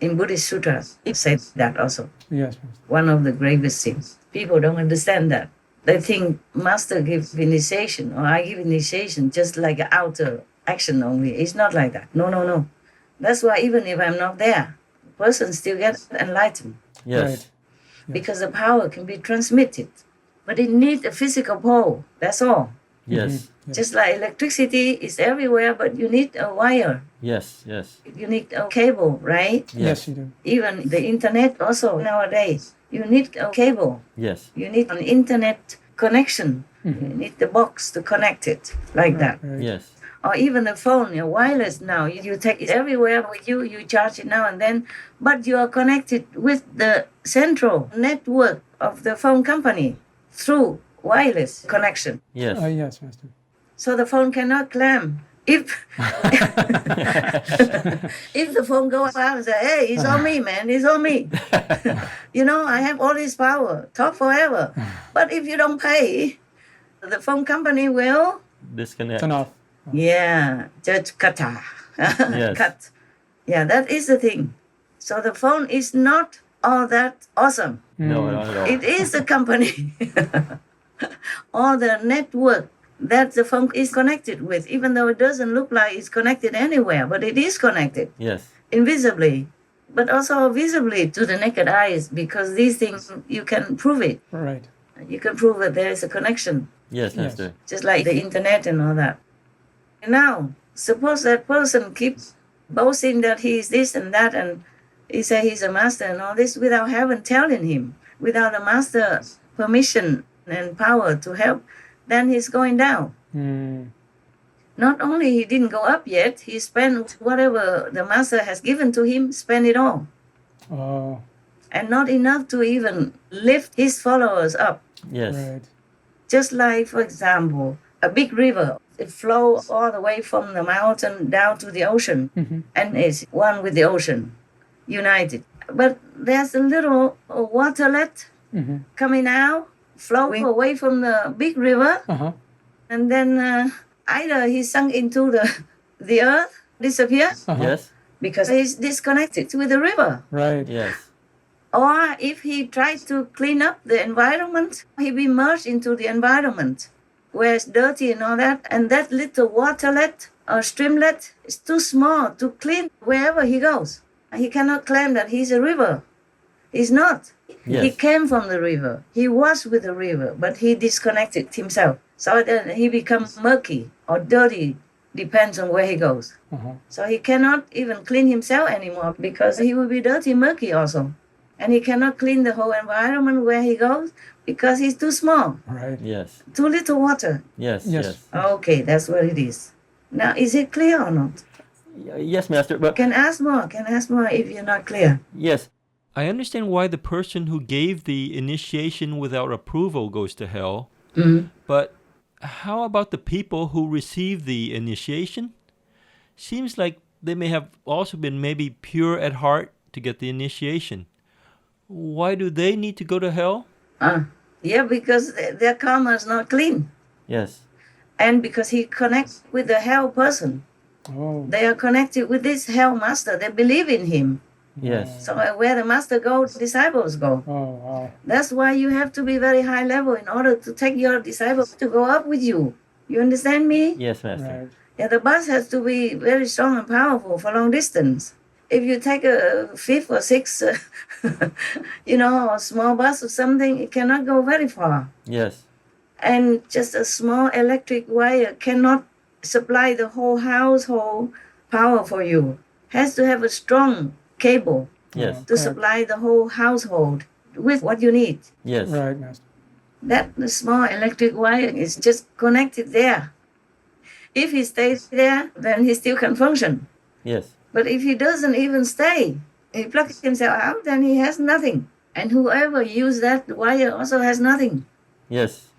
In Buddhist sutras, it says that also. Yes. Master. One of the gravest sins. People don't understand that. They think master gives initiation or I give initiation just like an outer action only. It's not like that. No, no, no. That's why even if I'm not there, the person still gets enlightened. Yes. Right. Because the power can be transmitted. But it needs a physical pole, that's all. Yes. Just like electricity is everywhere, but you need a wire. Yes. Yes. You need a cable, right? Yes, you do. Even the internet also nowadays. You need a cable. Yes. You need an internet connection. You need the box to connect it, like that. Right. Yes. Or even the phone, your wireless now, you take it everywhere with you, you charge it now and then, but you are connected with the central network of the phone company through wireless connection. Yes. Yes, Master. So the phone cannot claim. If if the phone goes out and say, hey, it's on me, man, it's on me. I have all this power, talk forever. But if you don't pay, the phone company will, Disconnect. Turn off. just cut. Yes. Cut. Yeah, that is the thing. So the phone is not all that awesome. No, not at all. It is a company or the network that the phone is connected with, even though it doesn't look like it's connected anywhere, but it is connected Yes. invisibly, but also visibly to the naked eyes, because these things, you can prove it. Right. You can prove that there is a connection, Yes, Yes. Master. just like the internet and all that. And now, suppose that person keeps boasting that he is this and that, and he say he's a master and all this without heaven telling him, without the master's permission and power to help, then he's going down. Not only he didn't go up yet, he spent whatever the master has given to him, spend it all. Oh. And not enough to even lift his followers up. Yes. Right. Just like, for example, a big river. It flows all the way from the mountain down to the ocean, and is one with the ocean, united. But there's a little waterlet coming out, flowing away from the big river, and then either he sunk into the earth, disappear, Yes. because he's disconnected with the river. Right. Yes. Or if he tries to clean up the environment, he be merged into the environment where it's dirty and all that. And that little waterlet or streamlet is too small to clean wherever he goes. He cannot claim that he's a river. He's not. Yes. He came from the river. He was with the river, but he disconnected himself. So then he becomes murky or dirty, depends on where he goes. So he cannot even clean himself anymore because he will be dirty, murky also. And he cannot clean the whole environment where he goes because he's too small. Right. Yes. Too little water. Yes. Yes. Yes. Okay, that's what it is. Now, is it clear or not? Yes, Master. But Can ask more if you're not clear. yes. I understand why the person who gave the initiation without approval goes to hell, but how about the people who receive the initiation? Seems like they may have also been maybe pure at heart to get the initiation. Why do they need to go to hell? Yeah, because their karma is not clean. Yes. And because he connects with the hell person. Oh. They are connected with this hell master. They believe in him. Yes. So where the master goes, disciples go. Oh, wow. That's why you have to be very high level in order to take your disciples to go up with you. You understand me? Yes, Master. Right. Yeah, the bus has to be very strong and powerful for long distance. If you take a fifth or sixth, a small bus or something, it cannot go very far. Yes. And just a small electric wire cannot supply the whole household power for you. Has to have a strong cable Yes. to supply the whole household with what you need. Yes. Right, Master. That the small electric wire is just connected there. If he stays there, then he still can function. Yes. But if he doesn't even stay, he plucks himself out, then he has nothing. And whoever uses that wire also has nothing. Yes.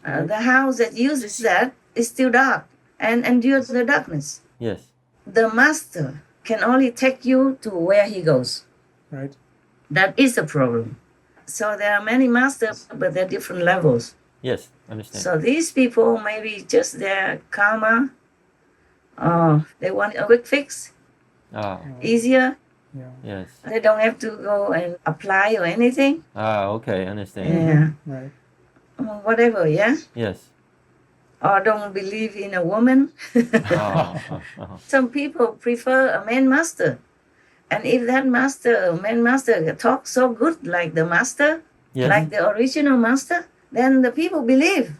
The house that uses that is still dark and endures the darkness. Yes. The master can only take you to where he goes. Right. That is the problem. So there are many masters, but they're different levels. Yes. Understand. So these people, maybe just their karma, they want a quick fix, easier. Yeah. Yes. They don't have to go and apply or anything. Okay. Understand. Yeah. Right. Whatever, yeah? Yes. Or don't believe in a woman. Some people prefer a man master. And if that man master talks so good like the master, Yes. like the original master, then the people believe,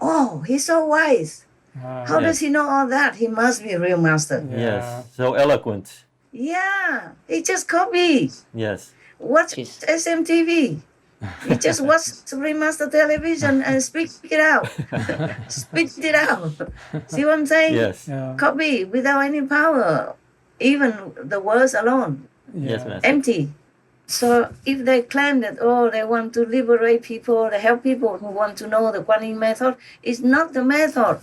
oh, he's so wise. How does he know all that? He must be a real master. Yeah. Yes. So eloquent. Yeah, he just copies. Yes. Watch SMTV. He just watch Supreme Master Television and speak it out. Spit it out. See what I'm saying? Yes. Yeah. Copy without any power. Even the words alone. Yes, Yeah. Master. Empty. So if they claim that, they want to liberate people, they help people who want to know the Kuan Yin method, it's not the method.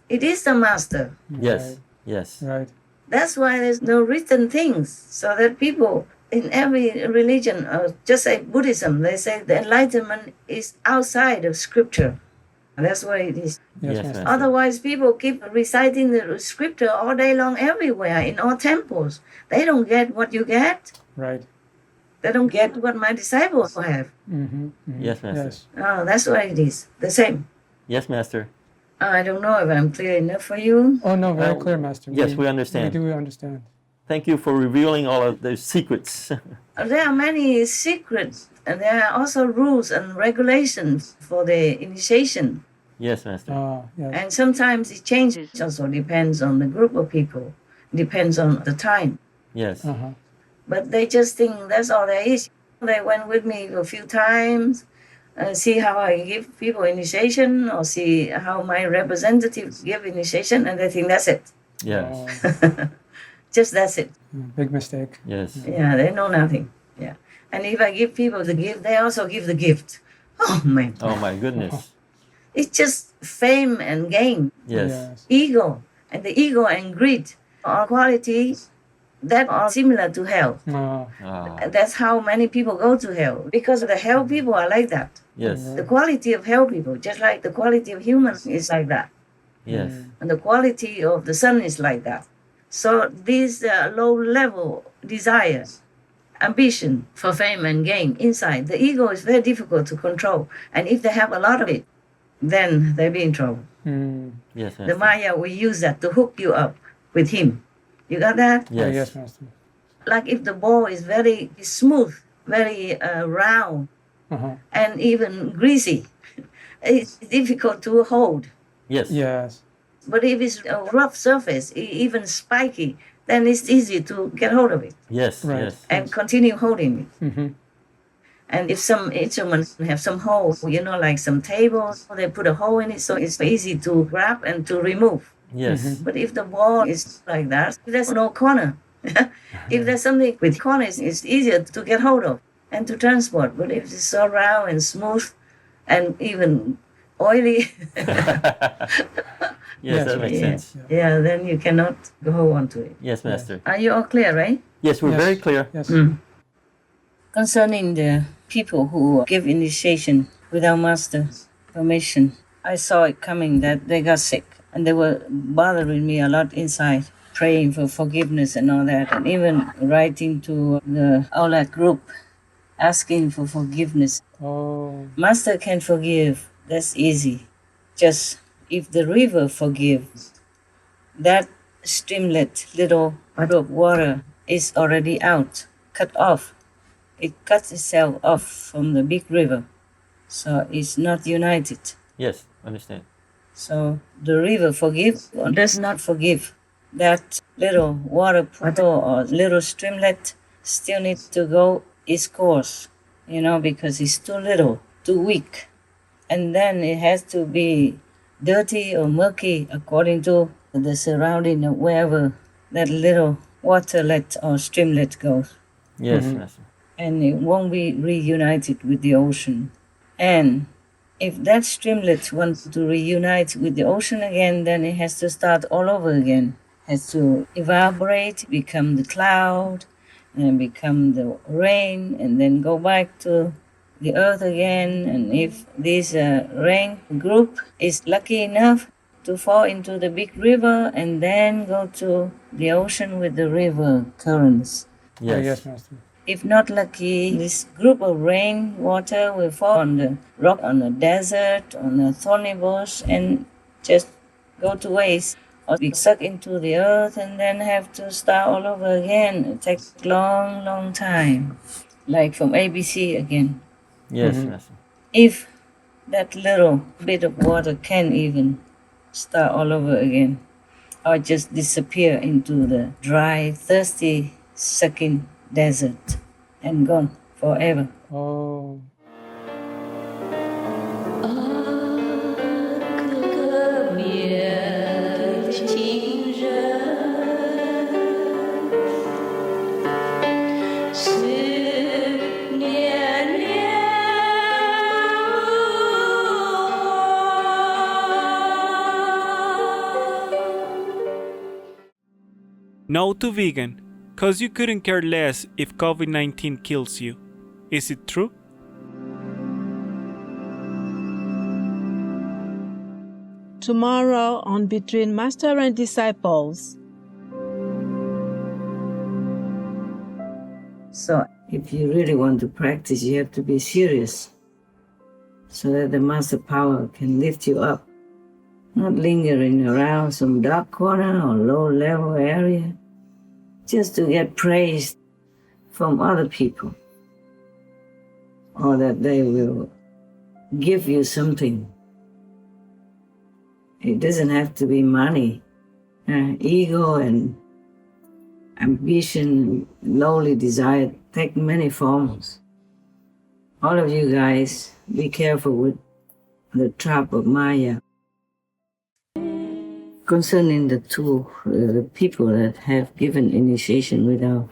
It is the master. Yes. Yes. Right. That's why there's no written things, so that people in every religion, just like Buddhism, they say the enlightenment is outside of scripture. That's why it is. Yes, Yes, Master. Master. Otherwise, people keep reciting the scripture all day long everywhere, in all temples. They don't get what you get. Right. They don't get what my disciples have. Mm-hmm. Mm-hmm. Yes, Master. Yes. Oh, that's why it is. The same. Yes, Master. I don't know if I'm clear enough for you. Oh, no, very Uh, clear, Master. yes, we understand. We do understand. Thank you for revealing all of those secrets. There are many secrets, and there are also rules and regulations for the initiation. Yes, Master. Yes. And sometimes it changes, also depends on the group of people. Depends on the time. Yes. But they just think that's all there is. They went with me a few times, see how I give people initiation, or see how my representatives give initiation, and they think that's it. Yes. Just that's it. Big mistake. Yes. Yeah, they know nothing. Yeah. And if I give people the gift, they also give the gift. Oh, man. Oh my goodness. It's just fame and gain. Yes. Ego. And the ego and greed are qualities that are similar to hell. That's how many people go to hell. Because the hell people are like that. Yes. The quality of hell people, just like the quality of humans, is like that. Yes. And the quality of the sun is like that. So this low-level desire, ambition for fame and gain inside, the ego is very difficult to control. And if they have a lot of it, then they'll be in trouble. Yes, The Master. Maya will use that to hook you up with him. You got that? Yes. Yes, Master. Like if the ball is very smooth, very round, and even greasy, it's difficult to hold. Yes. Yes. But if it's a rough surface, even spiky, then it's easy to get hold of it Yes. Right. Yes. and continue holding it. Mm-hmm. And if some instruments have some holes, like some tables, they put a hole in it, so it's easy to grab and to remove. Yes. But if the ball is like that, there's no corner. If there's something with corners, it's easier to get hold of and to transport. But if it's so round and smooth and even oily, Yes, that makes sense. yeah, then you cannot go on to it. Yes, Master. Are you all clear, right? Yes, we're Yes. very clear. Yes. Concerning the people who give initiation without master permission, I saw it coming that they got sick and they were bothering me a lot inside, praying for forgiveness and all that, and even writing to the Aulat group asking for forgiveness. Oh. Master can forgive, that's easy. Just if the river forgives, that streamlet, little bit of water is already out, cut off. It cuts itself off from the big river, so it's not united. Yes, understand. So the river forgives or does not forgive. That little water puddle or little streamlet still needs to go its course, because it's too little, too weak. And then it has to be dirty or murky according to the surrounding of wherever that little waterlet or streamlet goes. Yes, Master. And it won't be reunited with the ocean. And if that streamlet wants to reunite with the ocean again, then it has to start all over again. It has to evaporate, become the cloud, and become the rain, and then go back to the earth again. And if this rain group is lucky enough to fall into the big river and then go to the ocean with the river currents. Yes. Yes, Master. If not lucky, this group of rain water will fall on the rock, on the desert, on a thorny bush, and just go to waste or be sucked into the earth and then have to start all over again. It takes a long, long time, like from ABC again. Yes, Master. If that little bit of water can even start all over again, or just disappear into the dry, thirsty, sucking desert and gone forever. Oh. No to vegan, cause you couldn't care less if COVID-19 kills you. Is it true? Tomorrow on Between Master and Disciples. So if you really want to practice, you have to be serious so that the master power can lift you up, not lingering around some dark corner or low-level area just to get praise from other people, or that they will give you something. It doesn't have to be money. Ego and ambition, lowly desire take many forms. All of you guys, be careful with the trap of Maya. Concerning the two people that have given initiation without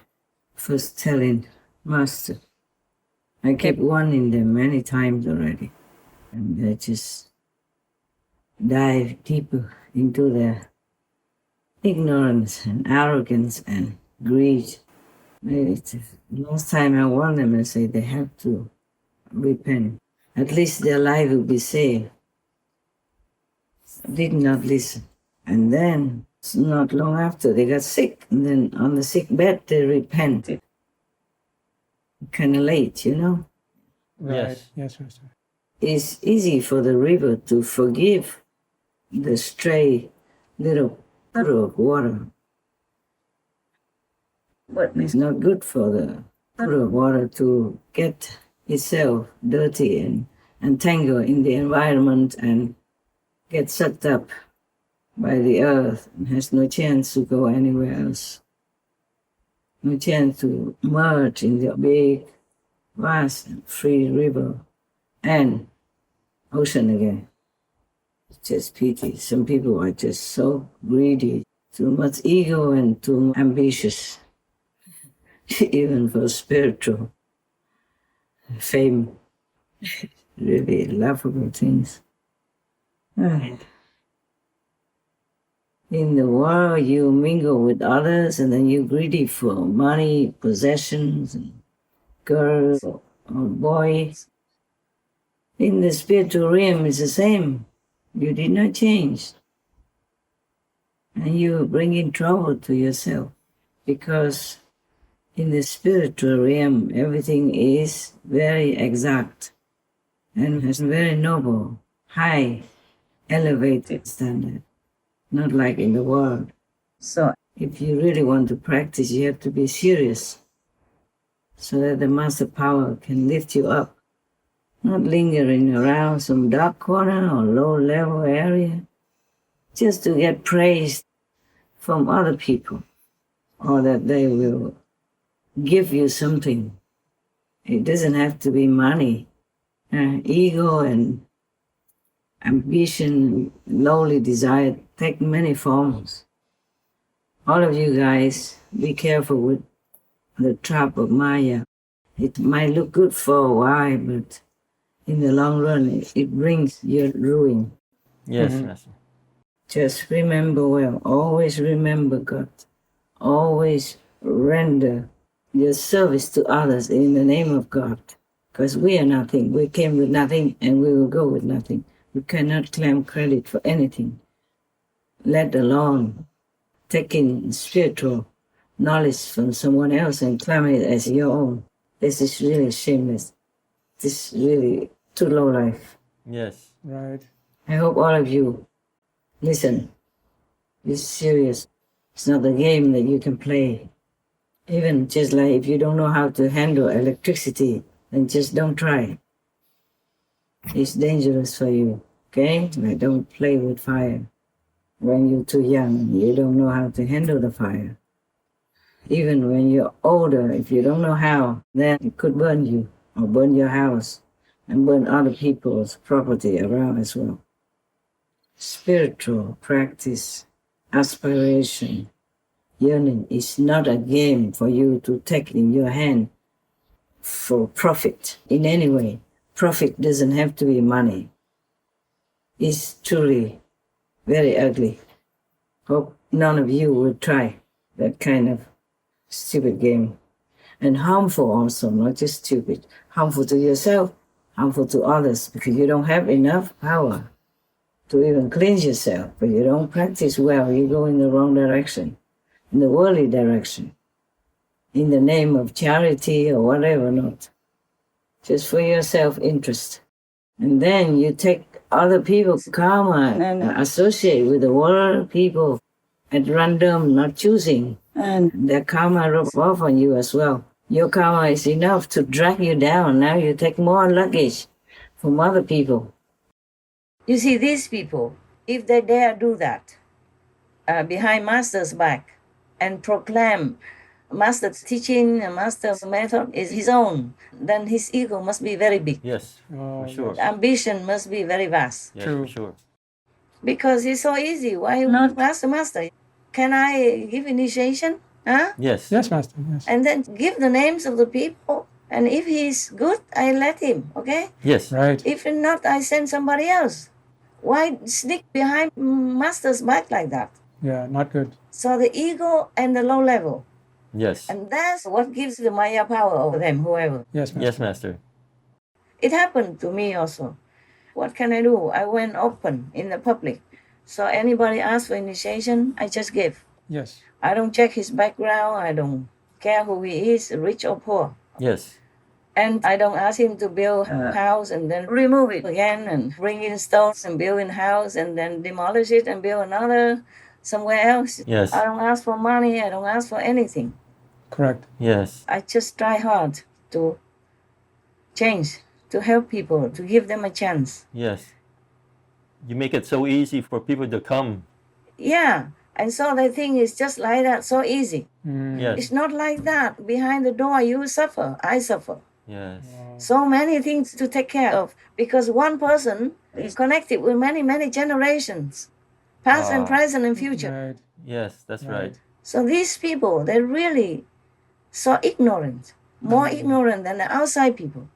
first telling Master, I kept warning them many times already, and they just dive deeper into their ignorance and arrogance and greed. Last time I warned them, I said they have to repent. At least their life will be saved. Did not listen. And then, not long after, they got sick. And then on the sick bed, they repented. Kind of late, you know? Right. Yes, Master. It's easy for the river to forgive the stray little puddle of water. But it's not good for the puddle of water to get itself dirty and entangled in the environment and get sucked up by the earth and has no chance to go anywhere else. No chance to merge in the big, vast, and free river and ocean again. It's just pity. Some people are just so greedy, too much ego and too ambitious, even for spiritual fame. Really laughable things. Right. In the world, you mingle with others and then you're greedy for money, possessions, and girls or boys. In the spiritual realm, it's the same. You did not change. And you bring in trouble to yourself because in the spiritual realm, everything is very exact and has a very noble, high, elevated standard. Not like in the world. So if you really want to practice, you have to be serious so that the master power can lift you up, not lingering around some dark corner or low-level area, just to get praise from other people or that they will give you something. It doesn't have to be money. Ego and ambition, lowly desire take many forms. All of you guys, be careful with the trap of Maya. It might look good for a while, but in the long run, it brings your ruin. Yes, Master. Just remember well, always remember God. Always render your service to others in the name of God. Because we are nothing. We came with nothing and we will go with nothing. We cannot claim credit for anything, let alone taking spiritual knowledge from someone else and claiming it as your own. This is really shameless. This is really too low life. Yes. Right. I hope all of you listen. It's serious. It's not a game that you can play. Even just like if you don't know how to handle electricity, then just don't try. It's dangerous for you, okay? Like don't play with fire. When you're too young, you don't know how to handle the fire. Even when you're older, if you don't know how, then it could burn you or burn your house and burn other people's property around as well. Spiritual practice, aspiration, yearning is not a game for you to take in your hand for profit in any way. Profit doesn't have to be money. It's truly very ugly. Hope none of you will try that kind of stupid game. And harmful also, not just stupid. Harmful to yourself, harmful to others, because you don't have enough power to even cleanse yourself. But you don't practice well, you go in the wrong direction, in the worldly direction, in the name of charity or whatever not. Just for your self-interest. And then you take other people's karma and associate with the world people at random, not choosing. And their karma rub off on you as well. Your karma is enough to drag you down. Now you take more luggage from other people. You see, these people, if they dare do that, behind Master's back, and proclaim Master's teaching, Master's method is his own, then his ego must be very big. Yes, Oh, for sure. yes. Ambition must be very vast. Yes, True. for sure. Because it's so easy. Why not ask the Master? Can I give initiation? Huh? Yes. Yes, Master. Yes. And then give the names of the people. And if he's good, I let him, okay? Yes. Right. If not, I send somebody else. Why sneak behind Master's back like that? Yeah, not good. So the ego and the low level. Yes. And that's what gives the Maya power over them, whoever. Yes, Master. Yes, Master. It happened to me also. What can I do? I went open in the public. So anybody asks for initiation, I just give. Yes. I don't check his background. I don't care who he is, rich or poor. Yes. And I don't ask him to build a house and then remove it again and bring in stones and build a house and then demolish it and build another somewhere else. Yes. I don't ask for money. I don't ask for anything. Correct. Yes. I just try hard to change, to help people, to give them a chance. Yes. You make it so easy for people to come. Yeah. And so they think it's just like that, so easy. Yes. It's not like that. Behind the door, you suffer. I suffer. Yes. So many things to take care of because one person is connected with many, many generations, past and present and future. Right. Yes, that's right. So these people, they're really so ignorant, more ignorant than the outside people.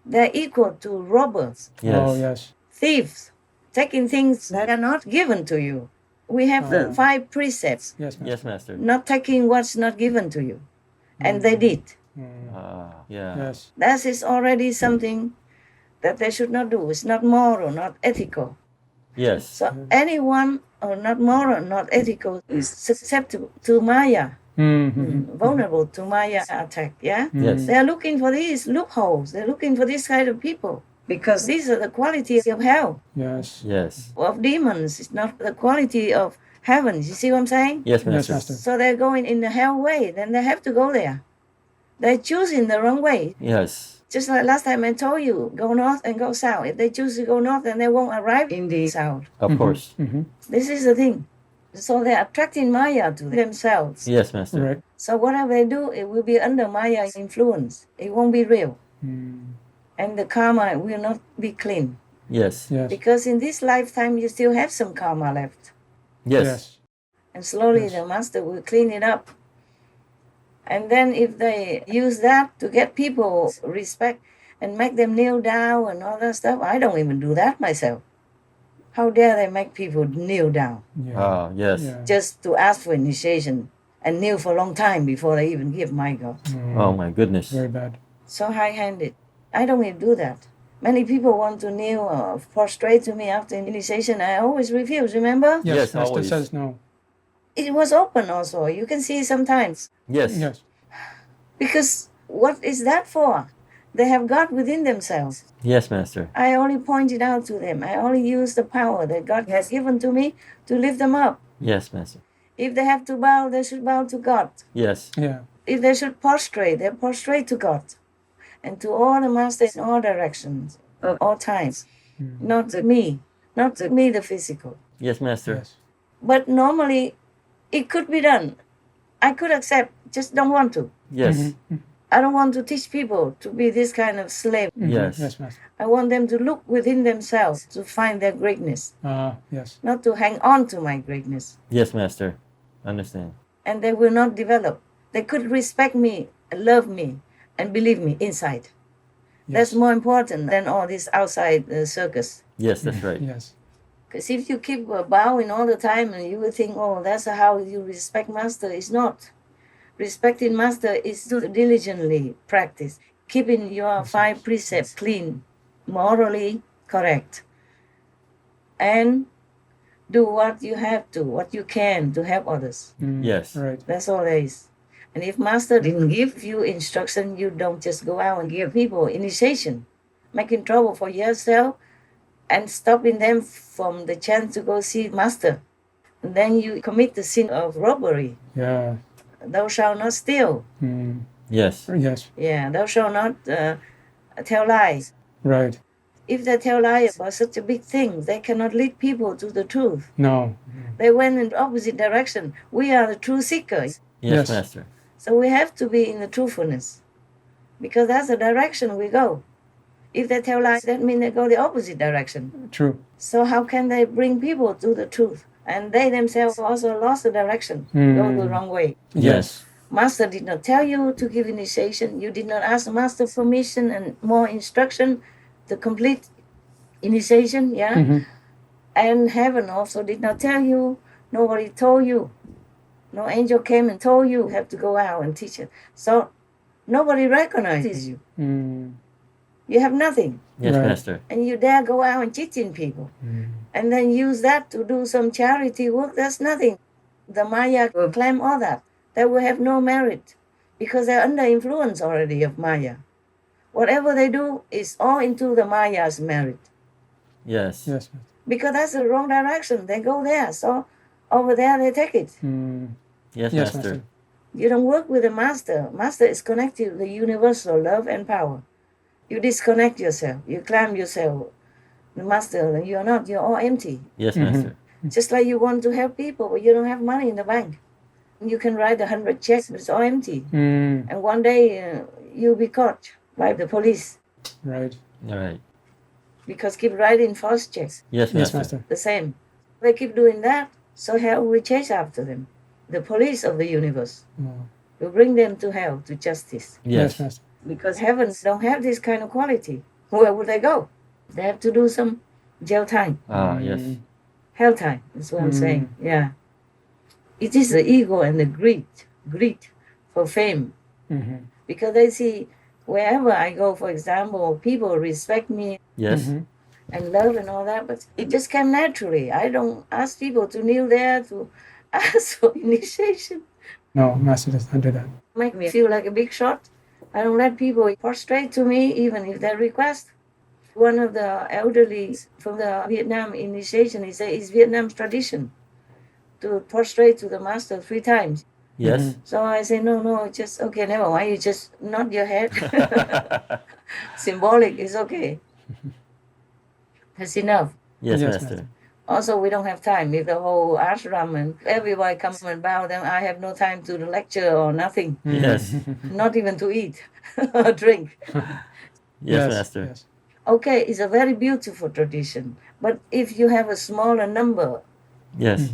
They're equal to robbers, Yes. Oh, yes. thieves, taking things that are not given to you. We have the 5 precepts, Yes, Master. Yes, Master. not taking what's not given to you. And they did. Yeah. Yes. That is already something that they should not do. It's not moral, not ethical. Yes. So anyone or not moral, not ethical is susceptible to Maya, vulnerable to Maya attack. Yeah, Yes. they are looking for these loopholes. They're looking for this kind of people because these are the qualities of hell, Yes. Yes. of demons. It's not the quality of heaven. You see what I'm saying? Yes, Yes, Master. Master. So they're going in the hell way. Then they have to go there. They're choosing the wrong way. Yes. Just like last time I told you, go north and go south. If they choose to go north, then they won't arrive in the south. Of course. This is the thing. So they're attracting Maya to themselves. Yes, Master. Right. So whatever they do, it will be under Maya's influence. It won't be real. And the karma will not be clean. Yes. Yes. Because in this lifetime, you still have some karma left. Yes. Yes. And slowly Yes. the master will clean it up. And then if they use that to get people respect and make them kneel down and all that stuff, I don't even do that myself. How dare they make people kneel down Yeah. Yes. Yeah. just to ask for initiation and kneel for a long time before they even give, my God. Oh my goodness. Very bad. So high-handed. I don't even do that. Many people want to kneel or prostrate to me after initiation. I always refuse, remember? Yes, Yes, Master always. says no. It was open also. You can see sometimes. Yes. Yes. Because what is that for? They have God within themselves. Yes, Master. I only pointed out to them. I only use the power that God has given to me to lift them up. Yes, Master. If they have to bow, they should bow to God. Yes. Yeah. If they should prostrate, they prostrate to God. And to all the masters in all directions, of all times. Not to me. Not to me, the physical. Yes, Master. Yes. But normally, it could be done. I could accept, just don't want to. Yes. I don't want to teach people to be this kind of slave. Yes. Yes, Master. I want them to look within themselves to find their greatness, Yes. not to hang on to my greatness. Yes, Master. Understand. And they will not develop. They could respect me, love me, and believe me inside. That's more important than all this outside circus. Yes, that's right. Yes. Because if you keep bowing all the time and you will think, oh, that's how you respect master, it's not. Respecting master is to diligently practice, keeping your 5 precepts clean, morally correct, and do what you have to, what you can to help others. Yes. Right. That's all there is. And if master didn't give you instruction, you don't just go out and give people initiation, making trouble for yourself and stopping them from the chance to go see master. And then you commit the sin of robbery. Yeah. Thou shalt not steal. Yes. Yes. Yeah, thou shalt not tell lies. Right. If they tell lies about such a big thing, they cannot lead people to the truth. No. They went in the opposite direction. We are the true seekers. Yes, Yes. Master. So we have to be in the truthfulness, because that's the direction we go. If they tell lies, that means they go the opposite direction. True. So how can they bring people to the truth? And they themselves also lost the direction, go the wrong way. Yes. Master did not tell you to give initiation. You did not ask the master permission and more instruction to complete initiation, yeah? Mhm. And heaven also did not tell you. Nobody told you. No angel came and told you have to go out and teach it. So nobody recognizes you. Mm. You have nothing. Yes, Right. Master. And you dare go out and cheating people. And then use that to do some charity work. That's nothing. The Maya will claim all that. They will have no merit because they're under influence already of Maya. Whatever they do is all into the Maya's merit, Yes. Yes. because that's the wrong direction. They go there. So over there they take it. Mm. Yes, Yes, Master. Master. You don't work with the master. Master is connected to the universal love and power. You disconnect yourself. You climb yourself. The master, you're not. You're all empty. Yes, Mhm. Master. Just like you want to help people, but you don't have money in the bank. You can write 100 checks, but it's all empty. Mm. And one day you'll be caught by the police Right. All right. because keep writing false checks. Yes, Yes, Master. Master. The same. They keep doing that, so hell will chase after them. The police of the universe Oh. will bring them to hell, to justice. Yes. Master. Because heavens don't have this kind of quality. Where would they go? They have to do some jail time. Ah, yes. Hell time, is what I'm saying. Yeah. It is the ego and the greed for fame. Mhm. Because they see wherever I go, for example, people respect me Yes. Mhm. and love and all that, but it just came naturally. I don't ask people to kneel there to ask for initiation. No, Master does not do that. Make me feel like a big shot. I don't let people prostrate to me, even if they request. One of the elderly from the Vietnam initiation, he said it's Vietnam's tradition to prostrate to the master 3 times. Yes. So I say, no, just, okay, never mind. You just nod your head. Symbolic is okay. That's enough. Yes, Yes, Master. Master. Also, we don't have time. If the whole ashram and everybody comes and bow, then I have no time to the lecture or nothing. Yes. Not even to eat or drink. Yes, Master. Yes. Okay, it's a very beautiful tradition. But if you have a smaller number, Yes.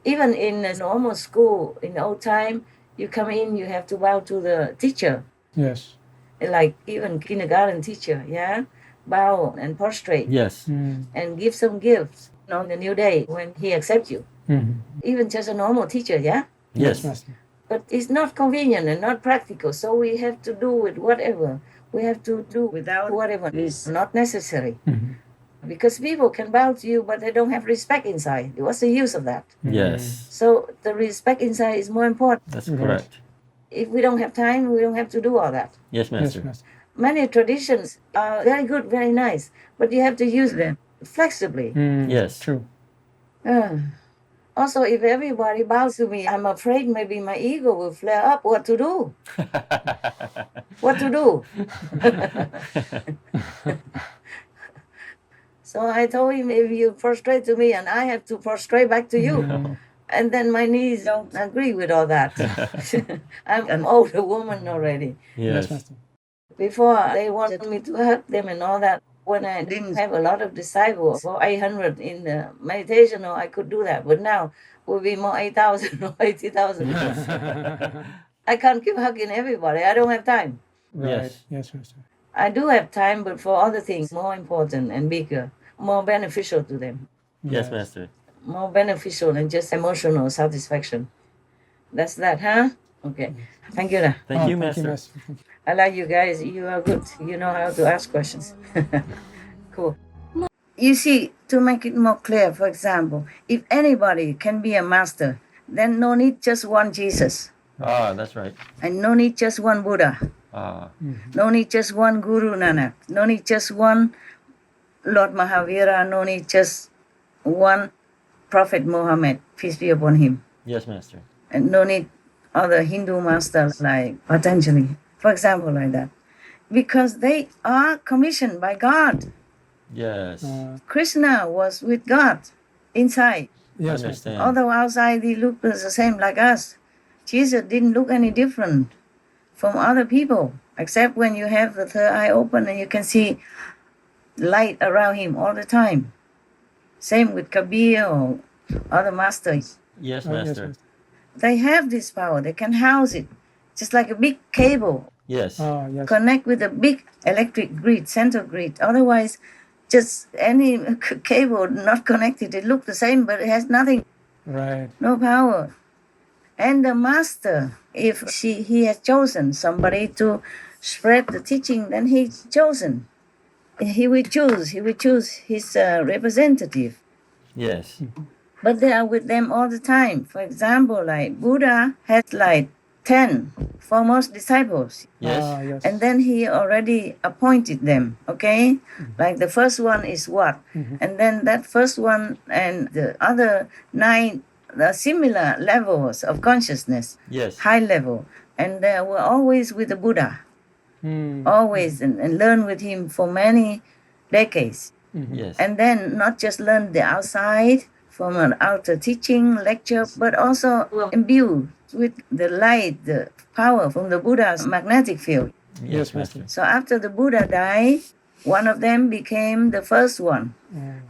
even in a normal school in the old time, you come in, you have to bow to the teacher. Yes. Like even kindergarten teacher, yeah? Bow and prostrate Yes. Mm. and give some gifts on the new day when he accepts you. Mhm. Even just a normal teacher, yeah? Yes. Master. But it's not convenient and not practical, so we have to do with whatever. We have to do without whatever is not necessary. Mhm. Because people can bow to you, but they don't have respect inside. What's the use of that? Yes. So the respect inside is more important. That's Right. correct. If we don't have time, we don't have to do all that. Yes, Yes, Master. Master. Many traditions are very good, very nice, but you have to use them flexibly. Mm. Yes. True. Also, if everybody bows to me, I'm afraid maybe my ego will flare up. What to do? What to do? So I told him, if you prostrate to me and I have to prostrate back to you, and then my knees don't agree with all that. I'm an older woman already. Yes. Master. Before they wanted me to hug them and all that. When I didn't have a lot of disciples, about 800 in the meditation, I could do that. But now will be more 8,000 or 80,000. I can't keep hugging everybody. I don't have time. Right. Yes. Yes, Master. I do have time, but for other things more important and bigger, more beneficial to them, Yes, Master. more beneficial than just emotional satisfaction. That's that, huh? Okay. Thank you. Thank you, Thank Master. you, Master. Thank you. I like you guys. You are good. You know how to ask questions. Cool. You see, to make it more clear, for example, if anybody can be a master, then no need just one Jesus, Ah, that's right. and no need just one Buddha, Ah, no need just one Guru Nanak, no need just one Lord Mahavira, no need just one Prophet Muhammad, peace be upon him, yes, Master. and no need other Hindu masters like Patanjali, for example, like that, because they are commissioned by God. Yes. Krishna was with God inside. Yes, Understand. Although outside he looked the same like us, Jesus didn't look any different from other people, except when you have the third eye open and you can see light around him all the time. Same with Kabir or other masters. Yes, Oh, yes, Master. Master. They have this power. They can house it, just like a big cable. Yes. Oh, yes. Connect with a big electric grid, central grid. Otherwise, just any cable not connected, it looks the same, but it has nothing, Right. no power. And the master, if he has chosen somebody to spread the teaching, then he's chosen. He will choose his representative. Yes. But they are with them all the time. For example, like Buddha had like 10 foremost disciples. Yes. Yes. And then he already appointed them, okay? Like the first one is what? And then that first one and the other 9, the similar levels of consciousness, Yes. high level. And they were always with the Buddha, always, and learn with him for many decades. Yes. And then not just learn the outside from an outer teaching, lecture, but also imbued with the light, the power from the Buddha's magnetic field. Yes, Master. So after the Buddha died, one of them became the first one.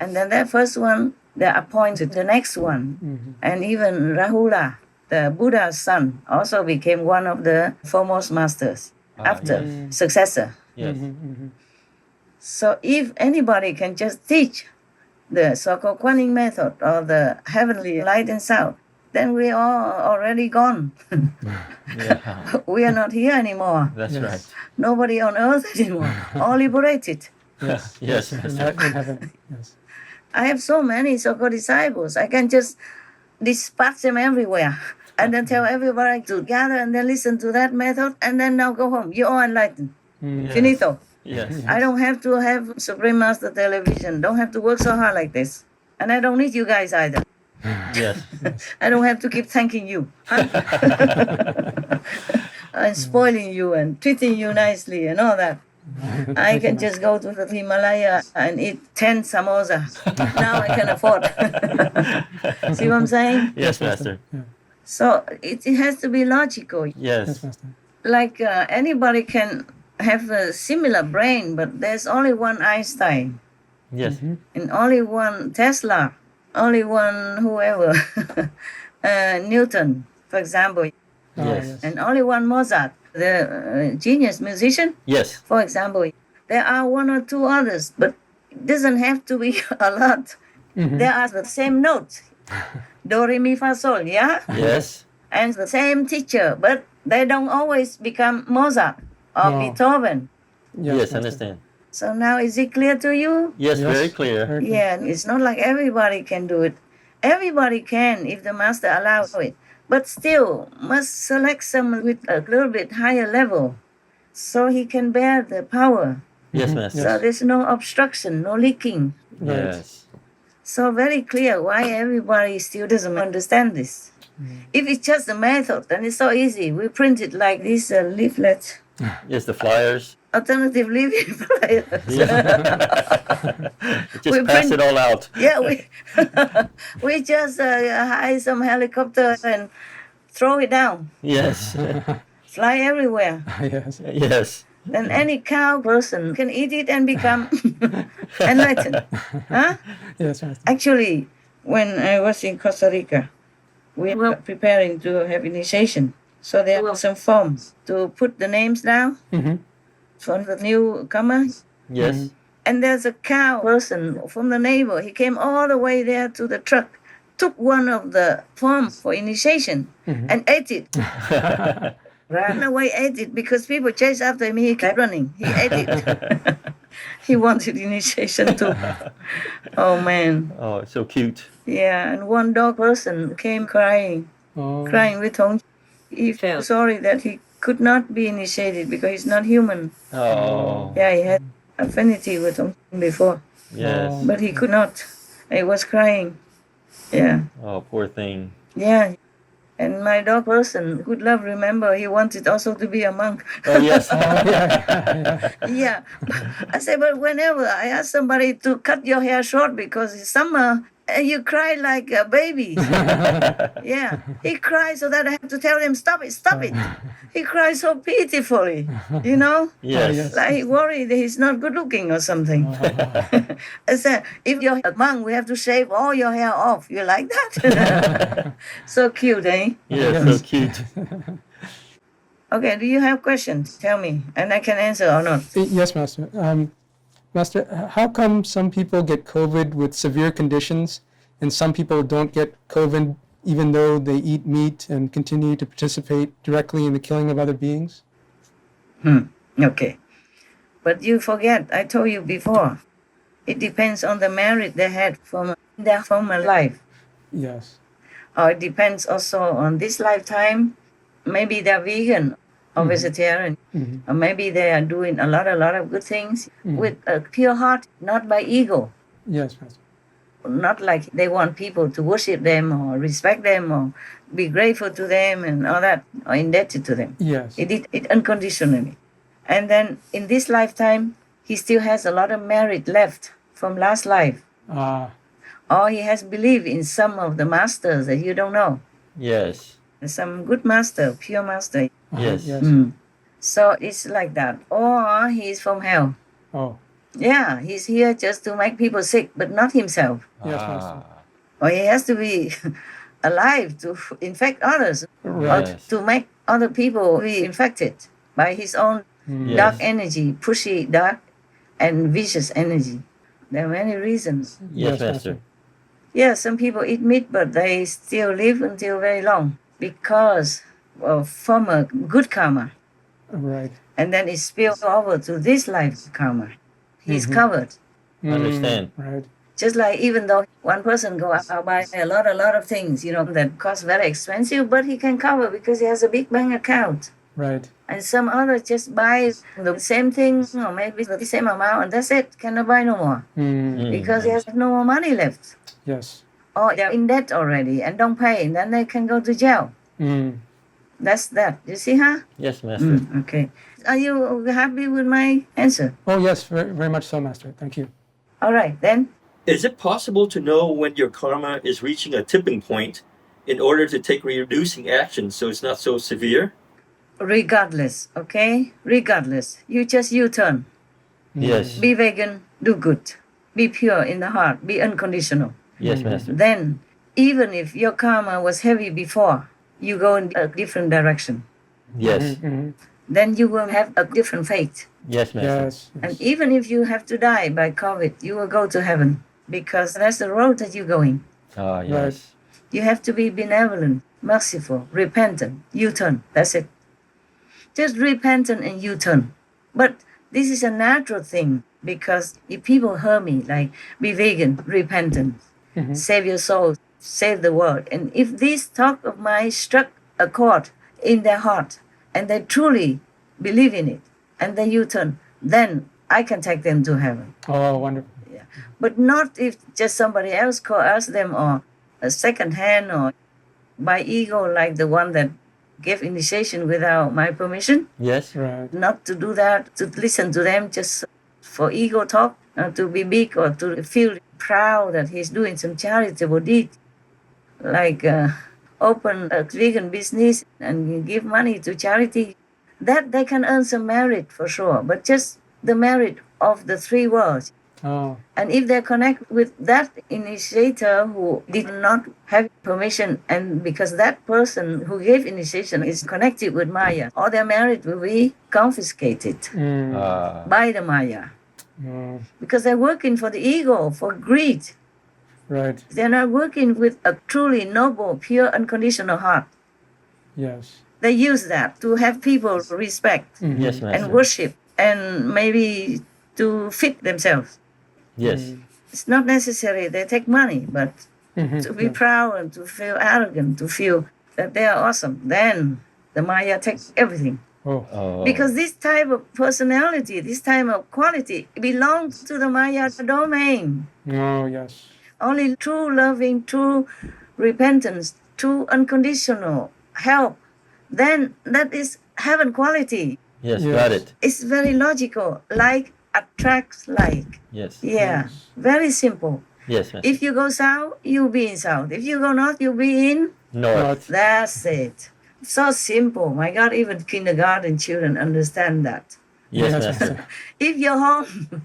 And then that first one, they appointed the next one. And even Rahula, the Buddha's son, also became one of the foremost masters after successor. Yes. So if anybody can just teach the so-called Kuan method or the heavenly light and sound, then we are already gone. Yeah. We are not here anymore. That's Yes. right. Nobody on earth anymore. All liberated. Yes. Yes, In, Master. in heaven. Yes. I have so many so-called disciples. I can just dispatch them everywhere and then tell everybody to gather and then listen to that method and then now go home. You're all enlightened. Yes. Finito. Yes. I don't have to have Supreme Master Television. Don't have to work so hard like this. And I don't need you guys either. Yes. I don't have to keep thanking you. And spoiling you and treating you nicely and all that. I can just go to the Himalaya and eat 10 samosa. Now I can afford. See what I'm saying? Yes, Master. So it has to be logical. Yes, Yes. Master. Like anybody can have a similar brain, but there's only one Einstein Yes. and only one Tesla, only one whoever, Newton, for example, Yes. and only one Mozart, the genius musician, Yes. for example. There are one or two others, but it doesn't have to be a lot. There are the same notes, do, re, mi, fa, sol, yeah? Yes. And the same teacher, but they don't always become Mozart or No. Beethoven. Yes, Master. understand. So now is it clear to you? Yes, Yes. very clear. Very good. Yeah, it's not like everybody can do it. Everybody can if the master allows it. But still, must select someone with a little bit higher level so he can bear the power. Yes, So Master. there's no obstruction, no leaking. Right. Yes. So very clear why everybody still doesn't understand this. If it's just a method, then it's so easy. We print it like this leaflet, Yes, the flyers. alternative living flyers. Just We pass print- it all out. Yeah, we just hire some helicopter and throw it down, Yes. fly everywhere. Yes. Yes. Then any cow person can eat it and become enlightened. Huh? Yes, Master. Actually, when I was in Costa Rica, we were preparing to have initiation. So there were some forms to put the names down for the newcomer. Yes. And there's a cow person from the neighbor. He came all the way there to the truck, took one of the forms for initiation and ate it. Ran away, ate it because people chased after him. He kept running. He ate it. He wanted initiation too. Oh man. Oh, so cute. Yeah, and one dog person came crying with Hong. He felt sorry that he could not be initiated because he's not human. Oh. Yeah, he had affinity with Hong before, Yes. but he could not. He was crying. Yeah, Oh, poor thing. yeah. And my dog person, good love, remember, he wanted also to be a monk. Oh, yes. Yeah. I said, but whenever I ask somebody to cut your hair short because it's summer You cry like a baby. Yeah. He cries so that I have to tell him, stop it, stop it. He cries so pitifully, you know? Yes. Like he worried that he's not good looking or something. I said, if you're a monk, we have to shave all your hair off. You like that? So cute, eh? Yes, so cute. Okay, do you have questions? Tell me, and I can answer or not. Yes, Master. Master, how come some people get COVID with severe conditions and some people don't get COVID even though they eat meat and continue to participate directly in the killing of other beings? Okay. But you forget, I told you before, it depends on the merit they had from their former life. Yes. Or it depends also on this lifetime. Maybe they're vegan or vegetarian. Or maybe they are doing a lot of good things with a pure heart, not by ego. Yes, Master. Not like they want people to worship them or respect them or be grateful to them and all that, or indebted to them. Yes. He did it unconditionally. And then in this lifetime, he still has a lot of merit left from last life. Or he has believed in some of the masters that you don't know. Yes. Some good master, pure master. Yes. So it's like that. Or he's from hell. Oh. Yeah, he's here just to make people sick, but not himself. Yes, Master. Or he has to be alive to infect others. Right. Or to make other people be infected by his own dark energy, pushy, dark, and vicious energy. There are many reasons. Yes, Master. Yeah, some people eat meat, but they still live until very long because of former good karma. Right. And then it spills over to this life's karma. He's covered. Understand. Right. Just like even though one person go out buy a lot of things, that cost very expensive, but he can cover because he has a big bank account. Right. And some others just buy the same thing or maybe the same amount and that's it, cannot buy no more because he has no more money left. Yes. Or they're in debt already and don't pay, and then they can go to jail. That's that. You see, huh? Yes, Master. Okay. Are you happy with my answer? Oh, yes, very, very much so, Master. Thank you. All right, then. Is it possible to know when your karma is reaching a tipping point in order to take reducing action so it's not so severe? Regardless, okay? Regardless. You just U-turn. Yes. Be vegan, do good. Be pure in the heart. Be unconditional. Yes, Master. Then, even if your karma was heavy before, you go in a different direction. Yes. Then you will have a different fate. Yes, Master. Yes. And even if you have to die by COVID, you will go to heaven because that's the road that you're going. Ah, yes. Right. You have to be benevolent, merciful, repentant, U-turn. That's it. Just repentant and U-turn. But this is a natural thing because if people hear me, like be vegan, repentant, save your soul, save the world. And if this talk of mine struck a chord in their heart and they truly believe in it and they U-turn, then I can take them to heaven. Oh, wonderful. Yeah. But not if just somebody else coerce them or a second hand or by ego like the one that gave initiation without my permission. Yes. Right. Not to do that, to listen to them just for ego talk, to be big or to feel proud that he's doing some charitable deed, like open a vegan business and give money to charity. That they can earn some merit for sure, but just the merit of the three worlds. Oh. And if they connect with that initiator who did not have permission, and because that person who gave initiation is connected with Maya, all their merit will be confiscated by the Maya. Because they're working for the ego, for greed. Right. They're not working with a truly noble, pure, unconditional heart. Yes. They use that to have people respect Yes, Master. and worship and maybe to fit themselves. Yes. It's not necessary they take money, but to be proud and to feel arrogant, to feel that they are awesome, then the Maya takes everything. Oh. Because this type of personality, this type of quality belongs to the Maya domain. Oh, yes. Only true loving, true repentance, true unconditional help, then that is heaven quality. Yes, got it. It's very logical, like attracts like. Yes. Yeah, very simple. Yes, Master. If you go south, you'll be in south. If you go north, you'll be in North. That's it. So simple. My God, even kindergarten children understand that. Yes, Yes, Master. Master. If your home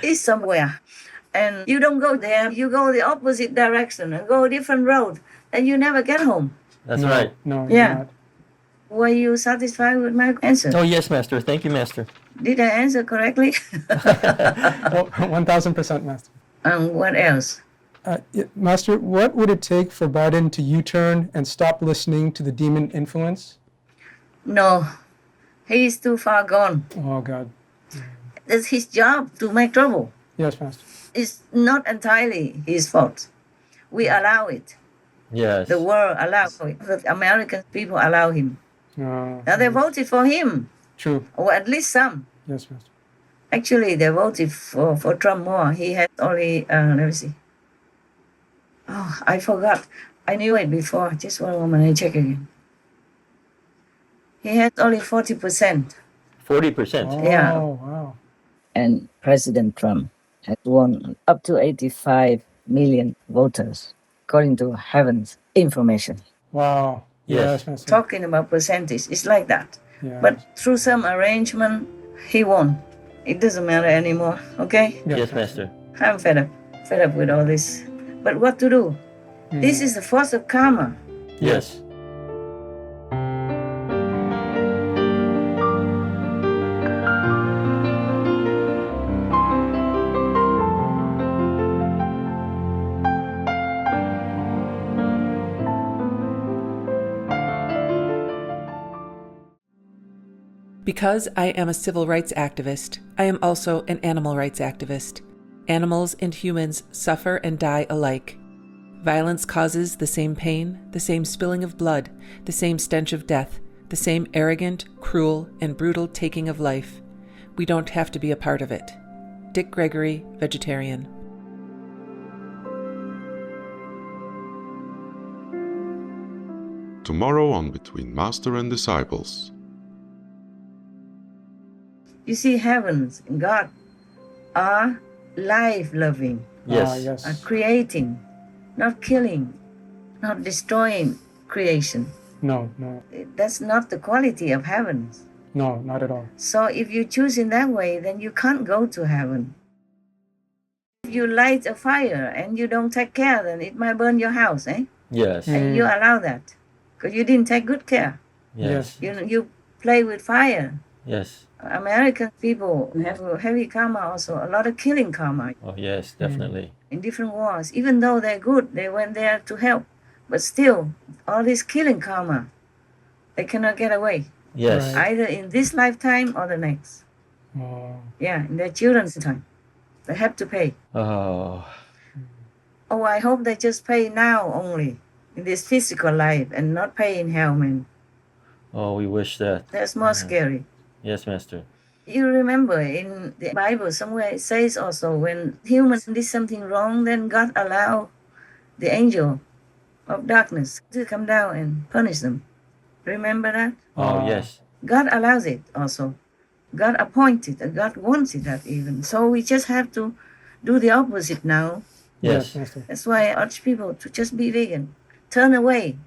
is somewhere and you don't go there, you go the opposite direction and go a different road, then you never get home. That's No, right. No, Yeah. you're not. Were you satisfied with my answer? Oh, yes, Master. Thank you, Master. Did I answer correctly? Oh, 1000%, Master. What else? Master, what would it take for Biden to U-turn and stop listening to the demon influence? No, he is too far gone. Oh, God. It's his job to make trouble. Yes, Master. It's not entirely his fault. We allow it. Yes. The world allows it. The American people allow him. Now they voted for him, True. or at least some. Yes, Master. Actually, they voted for Trump more. He had only, let me see. Oh, I forgot. I knew it before. Just one moment, I check again. He had only 40%. 40%. Oh, Yeah. wow. And President Trump has won up to 85 million voters, according to Heaven's information. Wow. Yes. Master. Talking about percentage, it's like that. Yeah. But through some arrangement, he won. It doesn't matter anymore, okay? Yes, Master. I'm fed up with all this. But what to do? This is the force of karma. Yes. Because I am a civil rights activist, I am also an animal rights activist. Animals and humans suffer and die alike. Violence causes the same pain, the same spilling of blood, the same stench of death, the same arrogant, cruel, and brutal taking of life. We don't have to be a part of it. Dick Gregory, vegetarian. Tomorrow on Between Master and Disciples. You see, heavens and God are life-loving, Yes. Yes. are creating, not killing, not destroying creation. No. That's not the quality of heavens. No, not at all. So if you choose in that way, then you can't go to heaven. If you light a fire and you don't take care, then it might burn your house, eh? Yes. And you allow that because you didn't take good care. Yes. You play with fire. Yes. American people have a heavy karma also, a lot of killing karma Oh, yes, definitely. in different wars. Even though they're good, they went there to help. But still, all this killing karma, they cannot get away. Yes. Right. Either in this lifetime or the next. Oh. Yeah, in their children's time. They have to pay. Oh. Oh, I hope they just pay now only, in this physical life, and not pay in hell, man. Oh, we wish that. That's more scary. Yes, Master. You remember in the Bible somewhere it says also when humans did something wrong, then God allowed the angel of darkness to come down and punish them. Remember that? Oh, yes. God allows it also. God appointed, and God wants it that even. So we just have to do the opposite now. Yes. Master. That's why I urge people to just be vegan. Turn away.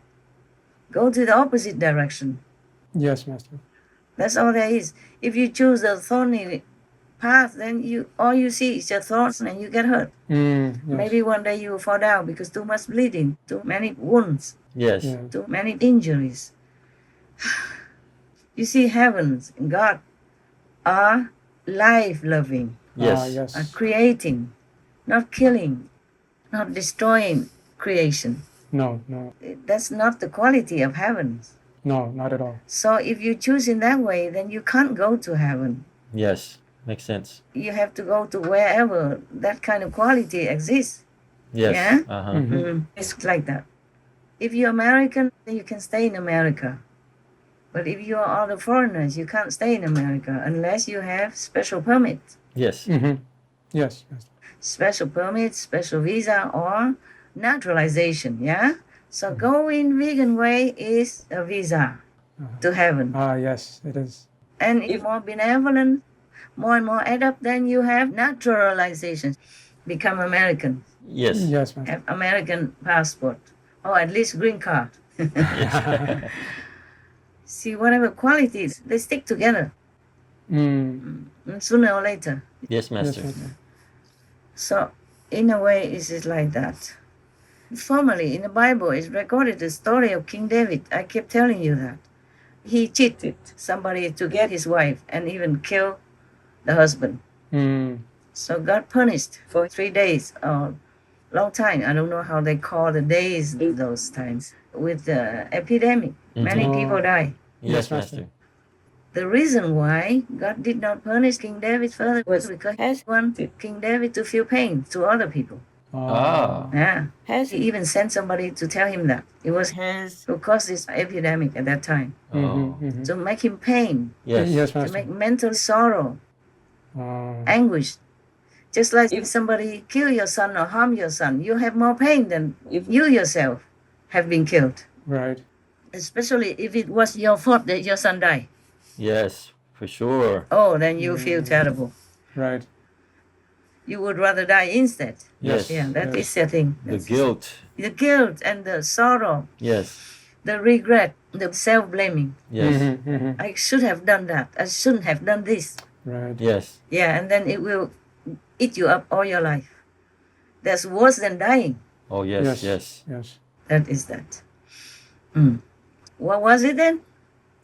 Go to the opposite direction. Yes, Master. That's all there is. If you choose the thorny path, then all you see is your thorns and you get hurt. Yes. Maybe one day you will fall down because too much bleeding, too many wounds, Yes. Yeah. too many injuries. You see, heavens and God are life-loving, Yes. Yes. are creating, not killing, not destroying creation. No. That's not the quality of heavens. No, not at all. So if you choose in that way, then you can't go to heaven. Yes. Makes sense. You have to go to wherever that kind of quality exists. Yes. Yeah? Uh-huh. It's like that. If you're American, then you can stay in America. But if you are other foreigners, you can't stay in America unless you have special permit. Yes. Yes, Master. Special permit, special visa, or naturalization, yeah? So going vegan way is a visa to heaven. Yes, it is. And if more benevolent, more and more adept, then you have naturalization. become American, Yes. Yes, Master. have American passport, or at least green card. See, whatever qualities, they stick together sooner or later. Yes, Master. Yes, Master. So, in a way, it is like that. Formerly, in the Bible, it's recorded the story of King David. I kept telling you that. He cheated somebody to get his wife and even kill the husband. So God punished for 3 days or long time. I don't know how they call the days in those times. With the epidemic, many people die. Yes, Master. The reason why God did not punish King David further was because he wanted King David to feel pain to other people. Yeah. He even sent somebody to tell him that. It was who caused this epidemic at that time. To make him pain. Yes. Yes, To Master. make mental sorrow, anguish. Just like if somebody kill your son or harm your son, you have more pain than if you yourself have been killed. Right. Especially if it was your fault that your son died. Yes, for sure. Oh, then you feel terrible. Right. You would rather die instead. Yes. Yeah, that is the thing. The guilt. The guilt and the sorrow, Yes. the regret, the self-blaming. Yes. I should have done that. I shouldn't have done this. Right. Yes. Yeah, and then it will eat you up all your life. That's worse than dying. Oh, yes, yes. Yes. That is that. What was it then?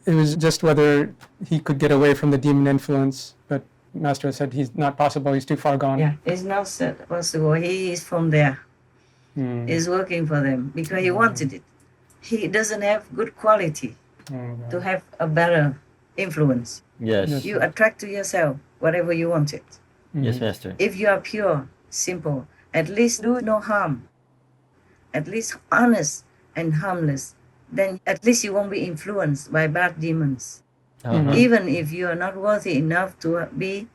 It was just whether he could get away from the demon influence, but Master said he's not possible. He's too far gone. Yeah, it's not possible. He is from there. He's working for them because he wanted it. He doesn't have good quality to have a better influence. Yes. You attract to yourself whatever you wanted. Yes, Master. If you are pure, simple, at least do no harm, at least honest and harmless, then at least you won't be influenced by bad demons. Even if you are not worthy enough to be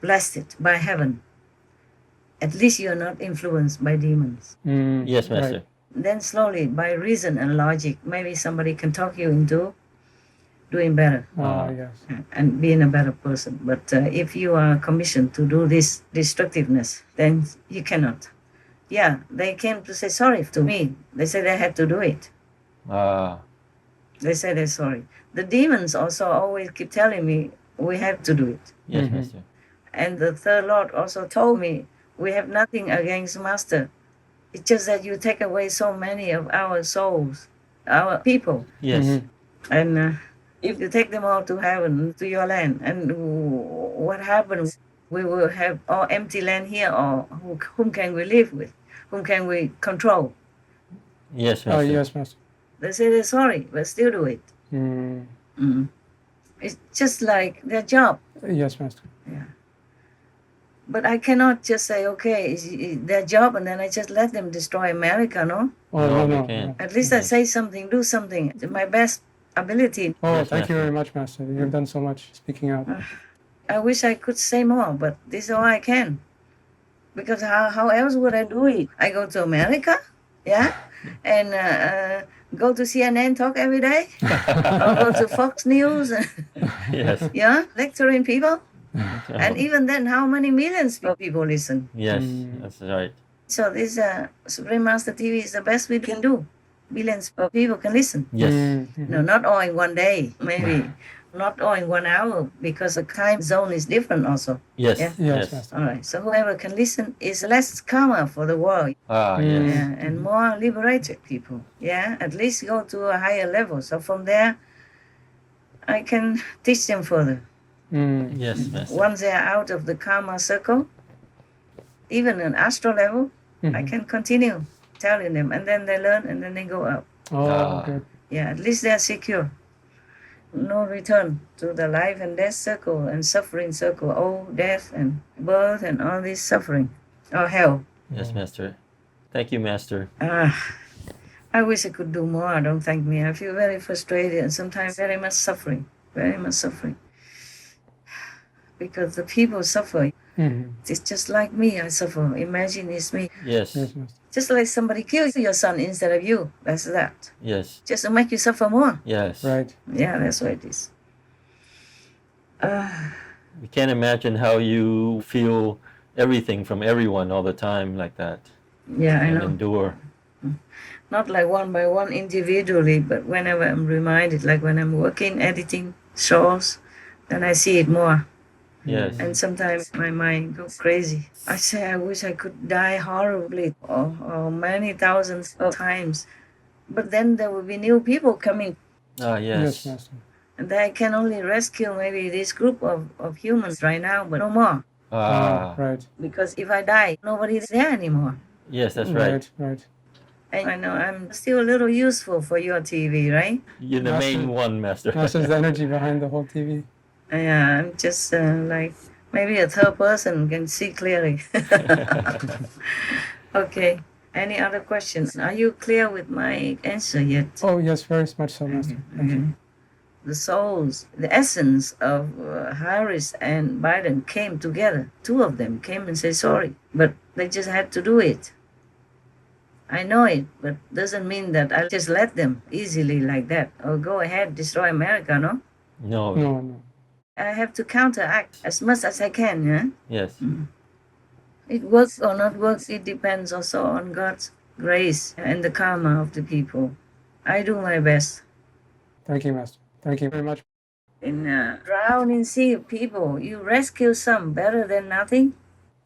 blessed by heaven, at least you are not influenced by demons. Yes, Master. Right. Then slowly, by reason and logic, maybe somebody can talk you into doing better Yes. and being a better person. But if you are commissioned to do this destructiveness, then you cannot. Yeah, they came to say sorry to me. They said I had to do it. They said they're sorry. The demons also always keep telling me we have to do it. Yes, Master. And the third Lord also told me we have nothing against Master. It's just that you take away so many of our souls, our people. Yes. And if you take them all to heaven, to your land, and what happens? We will have all empty land here, or whom can we live with? Whom can we control? Yes, Master. Oh, yes, Master. They say they're sorry, but still do it. It's just like their job. Yes, Master. But I cannot just say, okay, it's their job, and then I just let them destroy America, no? Oh, you no. can't. At least I say something, do something, to my best ability. Oh, Yes, thank you Master. very much, Master. You've done so much speaking out. I wish I could say more, but this is all I can. Because how else would I do it? I go to America, yeah, and go to CNN, talk every day, or go to Fox News, Yes. yeah, lecturing people. And even then, how many millions of people listen? Yes, that's right. So this Supreme Master TV is the best we can do. Billions of people can listen. Yes. No, not all in one day, maybe. Not all in 1 hour, because the time zone is different also. Yes. Yeah. Yes, Yes. Master. All right, so whoever can listen is less karma for the world. Yes. Yeah, and more liberated people. Yeah, at least go to a higher level. So from there, I can teach them further. Yes, Master. Once they are out of the karma circle, even an astral level, I can continue telling them, and then they learn, and then they go up. Oh, good. Yeah, at least they are secure. No return to the life and death circle and suffering circle, old death and birth and all this suffering, or hell. Yes, Master. Thank you, Master. I wish I could do more. Don't thank me. I feel very frustrated and sometimes very much suffering. Very much suffering. Because the people suffer. It's just like me, I suffer. Imagine it's me. Yes. Yes, Master. Just like somebody kills your son instead of you. That's that. Yes. Just to make you suffer more. Yes. Right. Yeah, that's what it is. We can't imagine how you feel everything from everyone all the time like that. Yeah, I And know. endure. Not like one by one individually, but whenever I'm reminded, like when I'm working, editing shows, then I see it more. Yes. And sometimes my mind goes crazy. I say, I wish I could die horribly or many thousands of times. But then there will be new people coming. Yes. Master. And I can only rescue maybe this group of humans right now, but no more. Right. Because if I die, nobody's there anymore. Yes, that's right. Right. And I know I'm still a little useful for your TV, right? You're the main one, Master. Master's the energy behind the whole TV. Yeah, I'm just like maybe a third person can see clearly. Okay. Any other questions? Are you clear with my answer yet? Oh, yes, very much so, Master. Thank you. The souls, the essence of Harris and Biden came together. Two of them came and said sorry, but they just had to do it. I know it, but doesn't mean that I'll just let them easily like that. Or go ahead, destroy America, no? No. I have to counteract as much as I can, yeah? Yes. It works or not works, it depends also on God's grace and the karma of the people. I do my best. Thank you, Master. Thank you very much. In a drowning sea of people, you rescue some better than nothing.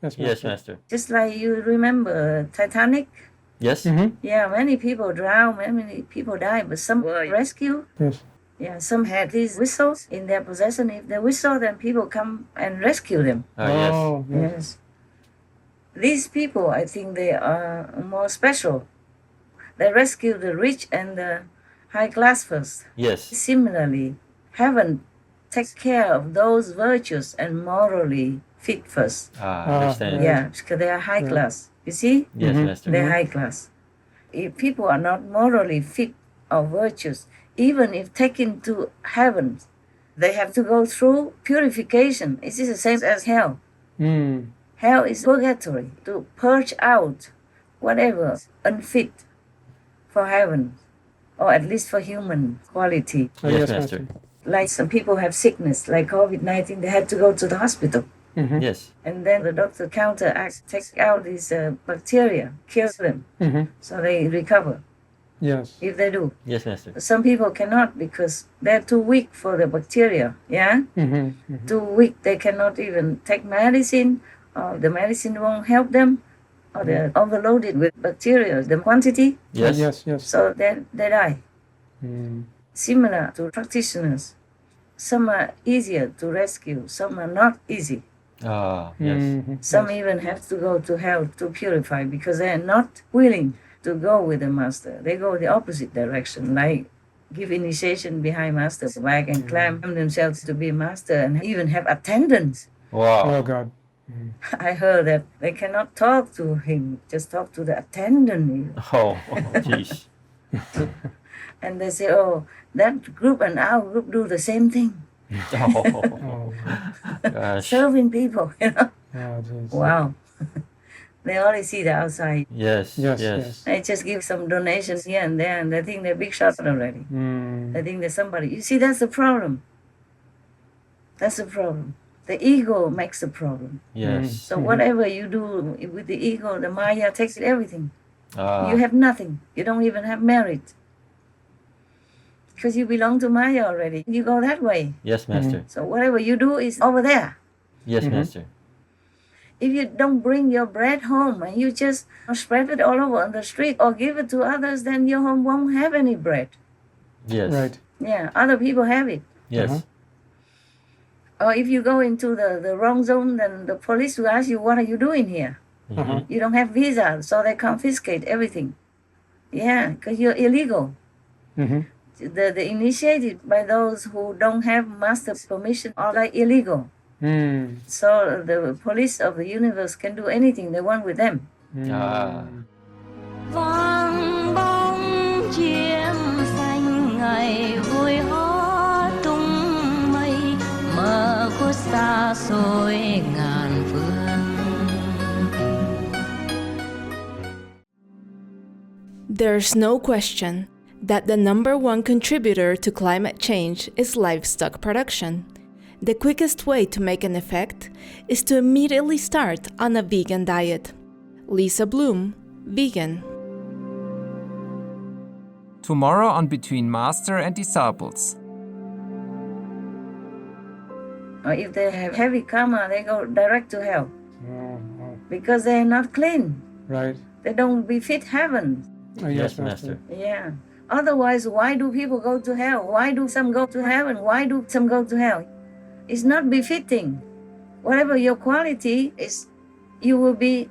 Yes, Master. Yes, Master. Just like you remember Titanic? Yes? Yeah, many people drown, many people die, but some were rescued. Yes. Yeah, some had these whistles in their possession. If they whistle, then people come and rescue them. Oh, Yes. These people, I think they are more special. They rescue the rich and the high class first. Yes. Similarly, heaven takes care of those virtuous and morally fit first. Understand. Yeah, because they are high class. You see? Yes, Master. They're high class. If people are not morally fit or virtuous, even if taken to heaven, they have to go through purification. It is the same as hell. Hell is purgatory, to purge out whatever unfit for heaven, or at least for human quality. Yes, Master. Like some people have sickness, like COVID-19, they had to go to the hospital. Yes. And then the doctor counteracts, takes out these bacteria, kills them, so they recover. Yes. If they do. Yes, Master. Some people cannot because they're too weak for the bacteria, yeah? Too weak, they cannot even take medicine, or the medicine won't help them, or they're overloaded with bacteria, the quantity. Yes. So they die. Similar to practitioners. Some are easier to rescue, some are not easy. Yes. Some even have to go to hell to purify because they are not willing to go with the master. They go the opposite direction, like give initiation behind master's back and claim themselves to be master and even have attendants. Wow. Oh, God. I heard that they cannot talk to him, just talk to the attendant. Oh, jeez. And they say, oh, that group and our group do the same thing. Oh, gosh. Serving people, you know. Oh, geez. Wow. They only see the outside. Yes. They just give some donations here and there, and they think they're big shot already. They think they're somebody. You see, that's the problem. That's the problem. The ego makes the problem. Yes. So whatever you do with the ego, the Maya takes everything. You have nothing. You don't even have merit. Because you belong to Maya already. You go that way. Yes, Master. So whatever you do is over there. Yes, Master. If you don't bring your bread home and you just spread it all over on the street or give it to others, then your home won't have any bread. Yes. Right. Yeah, other people have it. Yes. Or if you go into the wrong zone, then the police will ask you, what are you doing here? You don't have visa, so they confiscate everything. Yeah, because you're illegal. The initiated by those who don't have master permission are like illegal. So the police of the universe can do anything they want with them. Vang bóng chim xanh ngày vui hót tung mây mơ khuất xa xôi ngàn phương. There's no question that the number one contributor to climate change is livestock production. The quickest way to make an effect is to immediately start on a vegan diet. Lisa Bloom, vegan. Tomorrow on Between Master and Disciples. Or if they have heavy karma, they go direct to hell. Because they're not clean. Right. They don't befit heaven. Oh, yes, Master. Yeah. Otherwise, why do people go to hell? Why do some go to heaven? Why do some go to hell? It's not befitting. Whatever your quality is, you will be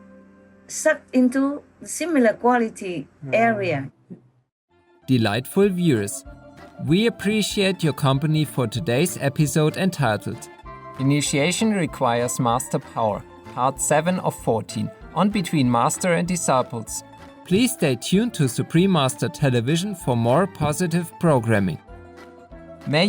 sucked into similar quality area. Delightful viewers, we appreciate your company for today's episode entitled Initiation Requires Master Power, Part 7 of 14, on Between Master and Disciples. Please stay tuned to Supreme Master Television for more positive programming. May